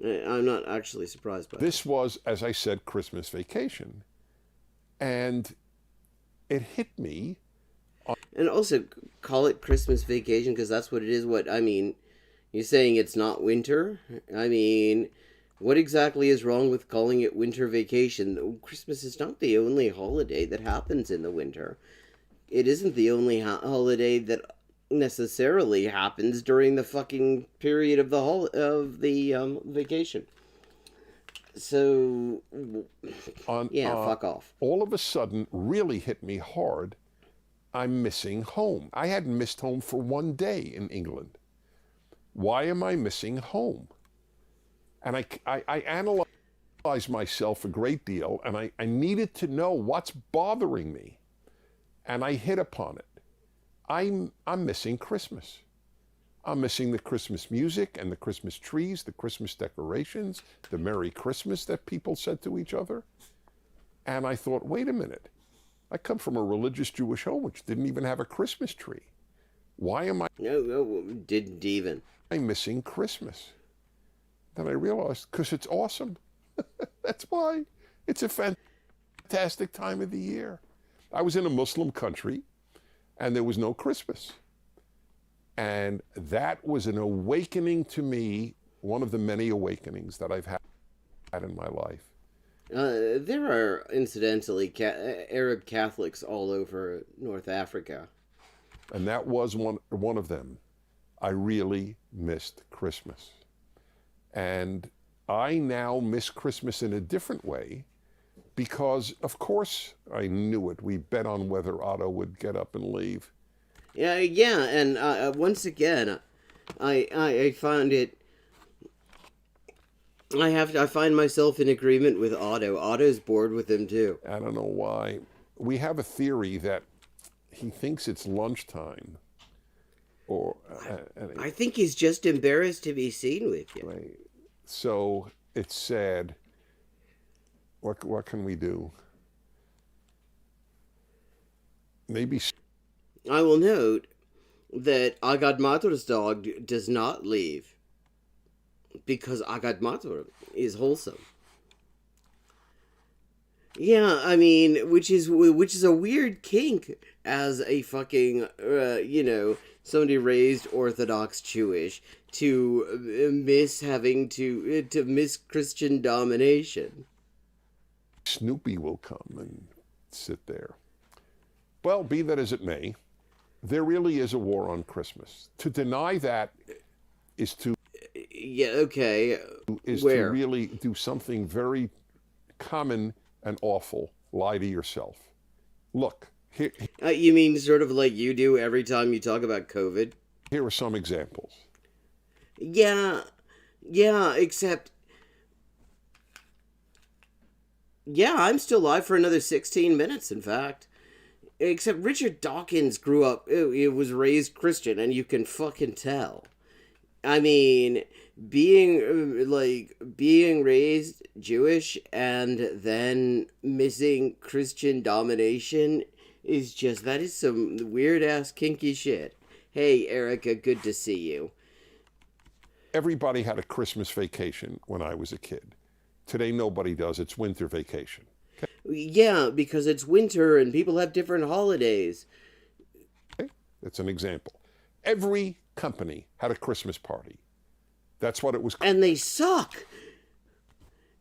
I'm not actually surprised by this was, as I said, Christmas vacation. And it hit me. it. And also, call it Christmas vacation because that's what it is. What I mean, you're saying it's not winter? I mean, what exactly is wrong with calling it winter vacation? Christmas is not the only holiday that happens in the winter. It isn't the only holiday that necessarily happens during the fucking period of the vacation. So yeah, fuck off. All of a sudden, really hit me hard. I'm missing home. I hadn't missed home for 1 day in England. Why am I missing home? And I analyzed myself a great deal, and I needed to know what's bothering me. And I hit upon it. I'm missing Christmas. I'm missing the Christmas music and the Christmas trees, the Christmas decorations, the Merry Christmas that people said to each other. And I thought, wait a minute. I come from a religious Jewish home which didn't even have a Christmas tree. Why am No, didn't even. I missing Christmas? Then I realized, because it's awesome. That's why. It's a fantastic time of the year. I was in a Muslim country, and there was no Christmas. And that was an awakening to me, one of the many awakenings that I've had in my life. There are, incidentally, Arab Catholics all over North Africa. And that was one of them. I really missed Christmas. And I now miss Christmas in a different way because, of course, I knew it. We bet on whether Otto would get up and leave. Yeah, and once again, I find it. I find myself in agreement with Otto. Otto's bored with him too. I don't know why. We have a theory that he thinks it's lunchtime. Or I think he's just embarrassed to be seen with you. right. So it's sad. What can we do? Maybe I will note that Agad Matur's dog does not leave because Agad Matur is wholesome. Yeah, I mean, which is a weird kink as a fucking somebody raised Orthodox Jewish to miss having to miss Christian domination. Snoopy will come and sit there. Well, be that as it may, there really is a war on Christmas. To deny that is to Yeah, okay. is Where? to really do something very common and awful. Lie to yourself. Look, You mean sort of like you do every time you talk about COVID? here are some examples. Yeah, except... Yeah, I'm still live for another 16 minutes, in fact. Except Richard Dawkins grew up, it was raised Christian, and you can fucking tell. I mean, being raised Jewish and then missing Christian domination that is some weird ass kinky shit. Hey, Erica, good to see you. Everybody had a Christmas vacation when I was a kid. Today, nobody does. It's winter vacation. Yeah, because it's winter and people have different holidays. Okay? That's an example. Every company had a Christmas party. That's what it was. And they suck.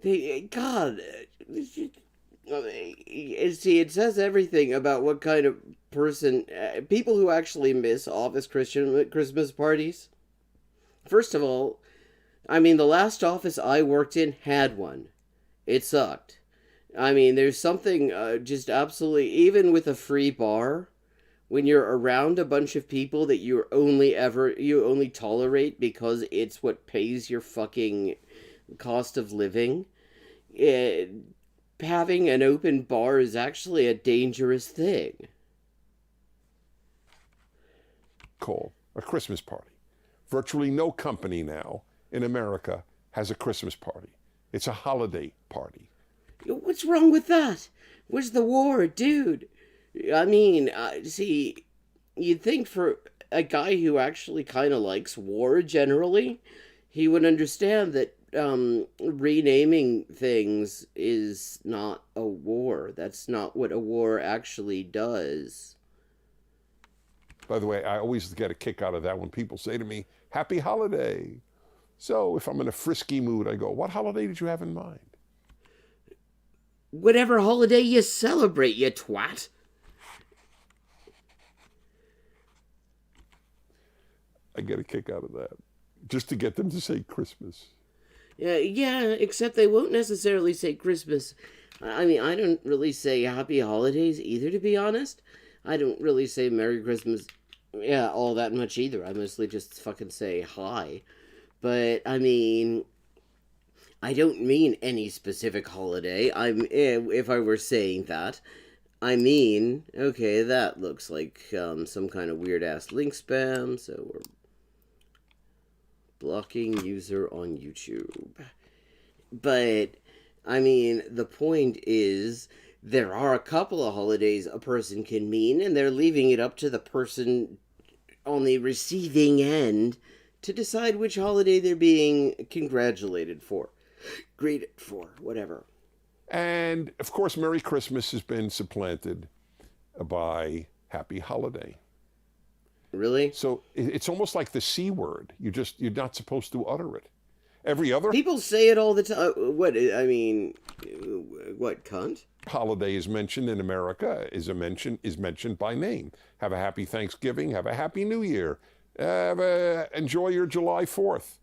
God. See, it says everything about what kind of person... people who actually miss office Christmas parties. First of all, I mean, the last office I worked in had one. It sucked. I mean, there's something just absolutely... Even with a free bar, when you're around a bunch of people that you only tolerate because it's what pays your fucking cost of living, having an open bar is actually a dangerous thing. Call a Christmas party. Virtually no company now in America has a Christmas party. It's a holiday party. What's wrong with that? Where's the war, dude? I mean, see, you'd think for a guy who actually kind of likes war generally, he would understand that renaming things is not a war. That's not what a war actually does. By the way, I always get a kick out of that when people say to me, "Happy holiday." So if I'm in a frisky mood, I go, "What holiday did you have in mind?" Whatever holiday you celebrate, you twat. I get a kick out of that. Just to get them to say Christmas. Yeah, except they won't necessarily say Christmas. I mean, I don't really say Happy Holidays either, to be honest. I don't really say Merry Christmas, all that much either. I mostly just fucking say hi. But, I mean, I don't mean any specific holiday. If I were saying that, I mean, okay, that looks like some kind of weird-ass link spam, so we're blocking user on YouTube. But, I mean, the point is, There are a couple of holidays a person can mean, and they're leaving it up to the person on the receiving end to decide which holiday they're being congratulated for, greeted for, whatever. And of course, Merry Christmas has been supplanted by Happy Holiday. Really? So it's almost like the C word. You're not supposed to utter it. Every other People say it all the time. What, I mean, what, cunt? holiday is mentioned in America is mentioned by name. Have a happy Thanksgiving. Have a happy New Year. Enjoy your July 4th.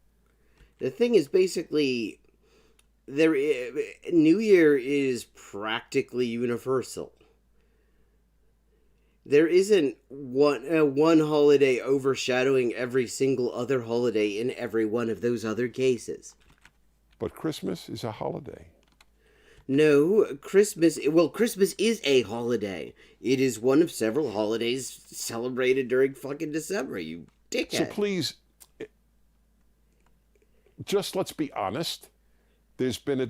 The thing is, basically, New Year is practically universal. There isn't one holiday overshadowing every single other holiday in every one of those other cases. But Christmas is a holiday. No, Christmas is a holiday. It is one of several holidays celebrated during fucking December, you dickhead. So please, just let's be honest. There's been a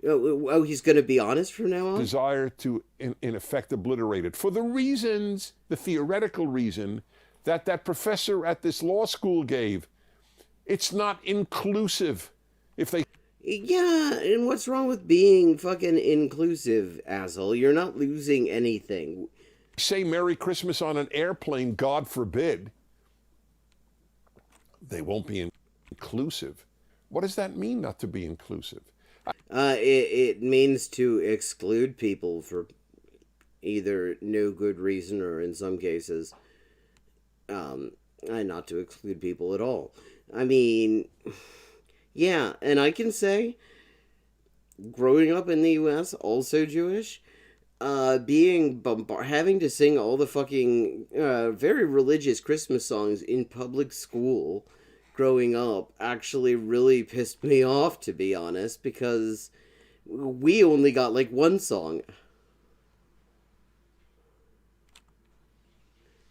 he's going to be honest from now on? desire to, in effect, obliterate it for the theoretical reason that professor at this law school gave. It's not inclusive. If they Yeah, and what's wrong with being fucking inclusive, asshole? You're not losing anything. say Merry Christmas on an airplane, God forbid, they won't be inclusive. What does that mean, not to be inclusive? It means to exclude people for either no good reason or, in some cases, not to exclude people at all. I mean, yeah, and I can say, growing up in the U.S., also Jewish, having to sing all the fucking very religious Christmas songs in public school growing up actually really pissed me off, to be honest, because we only got like one song.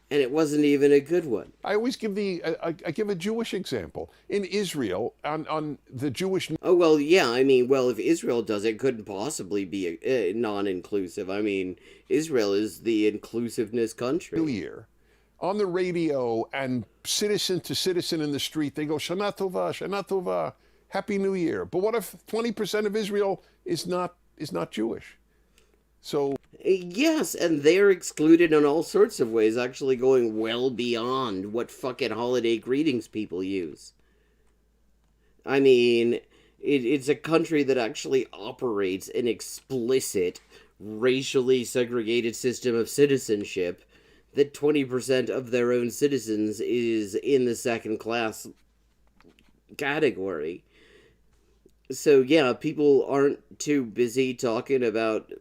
And it wasn't even a good one. I always give I give a Jewish example. In Israel, on the Jewish Oh, well, yeah, I mean, well, if Israel does it, couldn't possibly be non-inclusive. I mean, Israel is the inclusiveness country. New Year, on the radio and citizen to citizen in the street, they go, Shana Tova, Shana Tova, Happy New Year. But what if 20% of Israel is not Jewish? So Yes, and they're excluded in all sorts of ways, actually going well beyond what fucking holiday greetings people use. I mean, it's a country that actually operates an explicit, racially segregated system of citizenship that 20% of their own citizens is in the second class category. So yeah, people aren't too busy talking about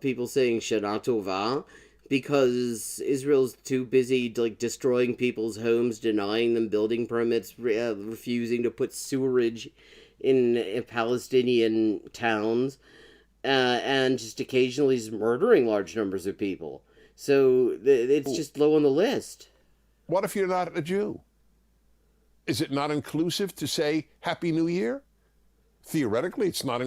people saying Shana Tova because Israel's too busy like destroying people's homes, denying them building permits, refusing to put sewerage in Palestinian towns, and just occasionally murdering large numbers of people. So it's just low on the list. what if you're not a Jew? Is it not inclusive to say Happy New Year? Theoretically, it's not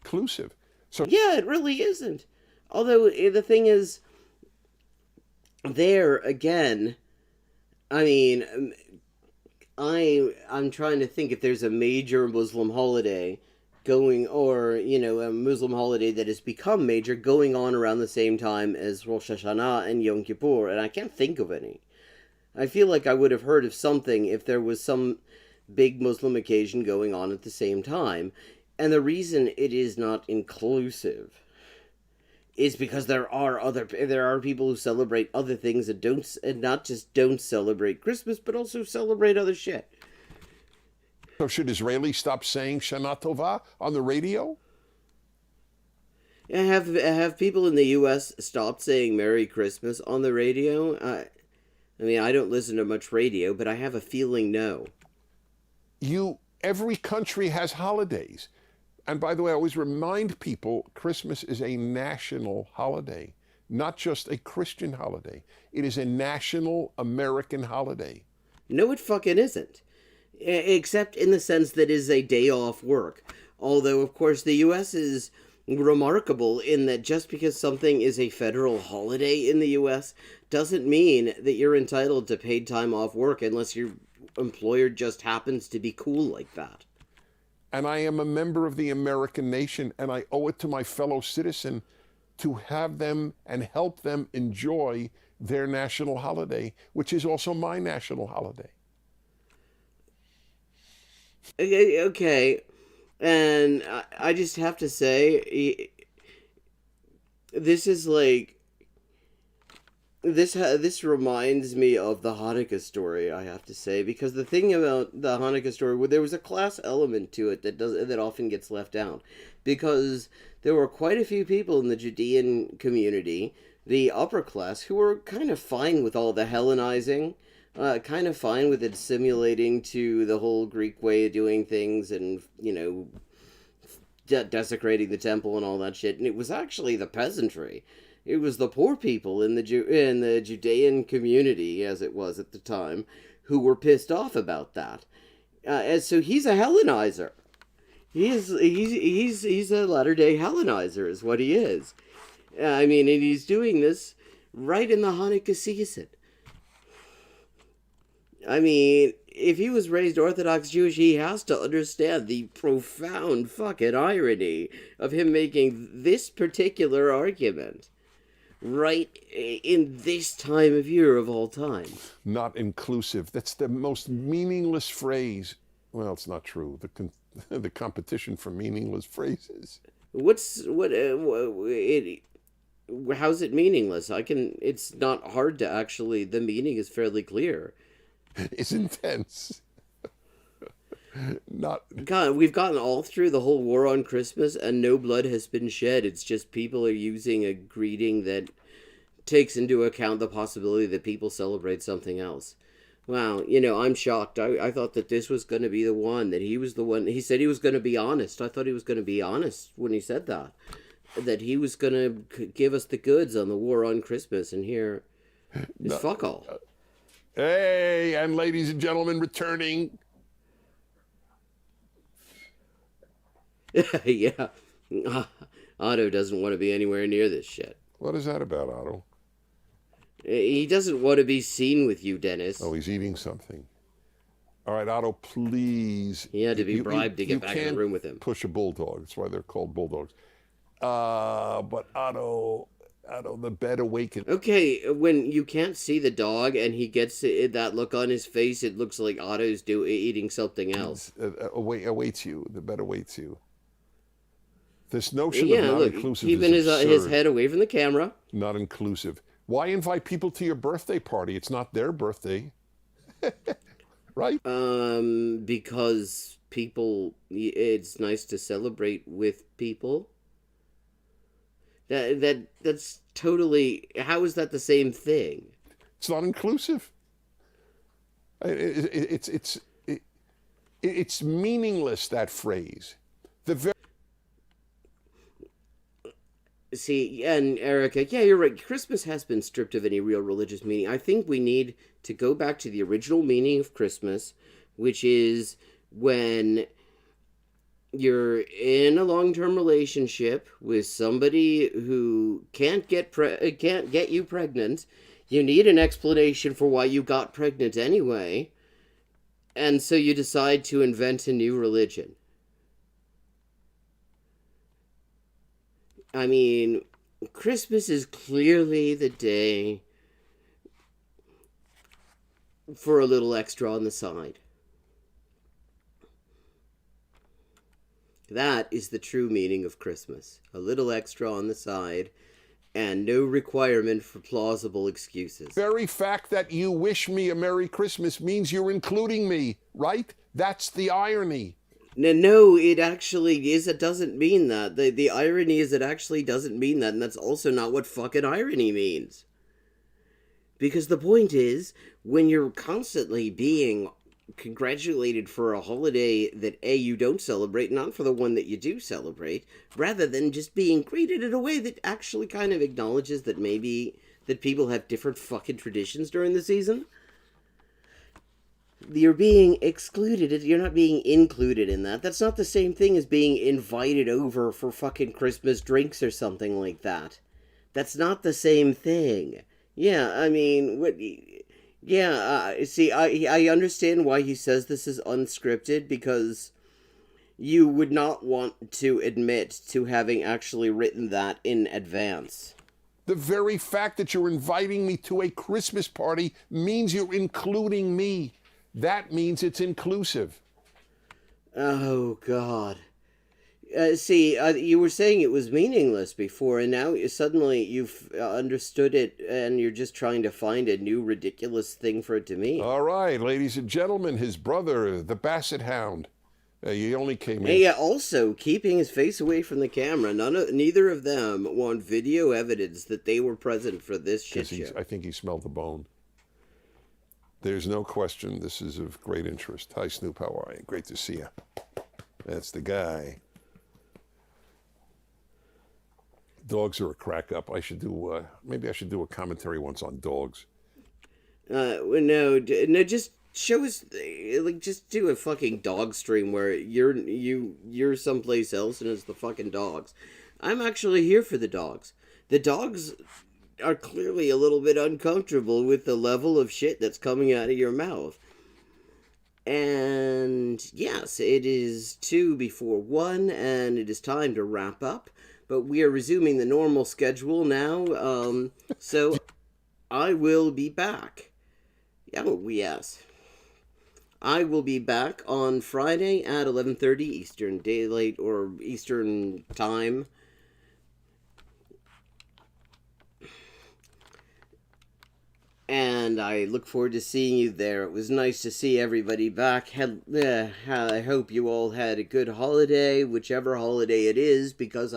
inclusive. So Yeah, it really isn't. Although the thing is, there again, I mean, I'm trying to think if there's a major Muslim holiday going, or a Muslim holiday that has become major going on around the same time as Rosh Hashanah and Yom Kippur, and I can't think of any. I feel like I would have heard of something if there was some big Muslim occasion going on at the same time. And the reason it is not inclusive is because there are people who celebrate other things and not just don't celebrate Christmas, but also celebrate other shit. So should Israelis stop saying Shana Tova on the radio? Have people in the U.S. stopped saying Merry Christmas on the radio? I mean, I don't listen to much radio, but I have a feeling no. Every country has holidays. And by the way, I always remind people Christmas is a national holiday, not just a Christian holiday. It is a national American holiday. No, it fucking isn't. Except in the sense that it is a day off work. Although, of course, the U.S. is remarkable in that just because something is a federal holiday in the US doesn't mean that you're entitled to paid time off work unless your employer just happens to be cool like that. And I am a member of the American nation, and I owe it to my fellow citizen to have them and help them enjoy their national holiday, which is also my national holiday. Okay. And I just have to say, this is like this reminds me of the Hanukkah story. I have to say, because the thing about the Hanukkah story, well, there was a class element to it that often gets left out, because there were quite a few people in the Judean community, the upper class, who were kind of fine with all the Hellenizing. Kind of fine with it simulating to the whole Greek way of doing things and, desecrating the temple and all that shit. And it was actually the peasantry. It was the poor people in the Judean community, as it was at the time, who were pissed off about that. And so he's a Hellenizer. He's a Latter-day Hellenizer is what he is. I mean, and he's doing this right in the Hanukkah season. I mean, if he was raised Orthodox Jewish, he has to understand the profound fucking irony of him making this particular argument right in this time of year of all time. Not inclusive. That's the most meaningless phrase. Well, it's not true. The competition for meaningless phrases. How's it meaningless? It's not hard to actually, the meaning is fairly clear. It's intense. God, we've gotten all through the whole war on Christmas and no blood has been shed. It's just people are using a greeting that takes into account the possibility that people celebrate something else. Wow, I'm shocked. I thought that this was going to be the one, that he was the one. He said he was going to be honest. I thought he was going to be honest when he said that. That he was going to give us the goods on the war on Christmas, and here is fuck all. Hey, and ladies and gentlemen, returning. Yeah. Otto doesn't want to be anywhere near this shit. What is that about, Otto? He doesn't want to be seen with you, Dennis. Oh, he's eating something. All right, Otto, please. He had to be bribed to get back in the room with him. Push a bulldog. That's why they're called bulldogs. But Otto, the bed awakens. Okay, when you can't see the dog and he gets that look on his face, it looks like Otto's eating something else. Awaits you. The bed awaits you. This notion Yeah, of not look, inclusive keeping is absurd. his head away from the camera. Not inclusive. Why invite people to your birthday party? It's not their birthday. Right? Because people, it's nice to celebrate with people. That's totally, how is that the same thing? It's not inclusive. It's meaningless, that phrase. See, and Erica, yeah, you're right. Christmas has been stripped of any real religious meaning. I think we need to go back to the original meaning of Christmas, which is when you're in a long-term relationship with somebody who can't get you pregnant. You need an explanation for why you got pregnant anyway, and so you decide to invent a new religion. I mean, Christmas is clearly the day for a little extra on the side. That is the true meaning of Christmas. A little extra on the side, and no requirement for plausible excuses. Very fact that you wish me a Merry Christmas means you're including me, right? That's the irony. No, it actually is. It doesn't mean that. The irony is it actually doesn't mean that, and that's also not what fucking irony means. Because the point is, when you're constantly being congratulated for a holiday that A, you don't celebrate, not for the one that you do celebrate, rather than just being greeted in a way that actually kind of acknowledges that maybe that people have different fucking traditions during the season, You're being excluded. You're not being included in that. That's not the same thing as being invited over for fucking Christmas drinks or something like that. That's not the same thing. Yeah, I mean, what? Yeah, see, I understand why he says this is unscripted, because you would not want to admit to having actually written that in advance. The very fact that you're inviting me to a Christmas party means you're including me. That means it's inclusive. Oh, God. See, you were saying it was meaningless before, and now suddenly you've understood it, and you're just trying to find a new ridiculous thing for it to mean. All right, ladies and gentlemen, his brother, the Basset Hound. He only came in. And yeah, also keeping his face away from the camera. Neither of them want video evidence that they were present for this shit show. I think he smelled the bone. There's no question this is of great interest. Hi, Snoop, how are you? Great to see you. That's the guy. Dogs are a crack up. Maybe I should do a commentary once on dogs. No, just show us, like, just do a fucking dog stream where you're someplace else and it's the fucking dogs. I'm actually here for the dogs. The dogs are clearly a little bit uncomfortable with the level of shit that's coming out of your mouth. And yes, it is 2:45, and it is time to wrap up. But we are resuming the normal schedule now. So I will be back. Yes. I will be back on Friday at 11:30 Eastern Daylight or Eastern Time. And I look forward to seeing you there. It was nice to see everybody back. I hope you all had a good holiday, whichever holiday it is, because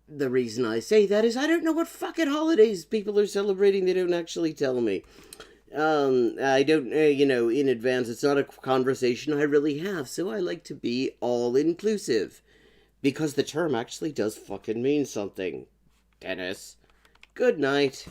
the reason I say that is I don't know what fucking holidays people are celebrating. They don't actually tell me. I don't, in advance. It's not a conversation I really have, so I like to be all-inclusive. Because the term actually does fucking mean something. Dennis. Good night.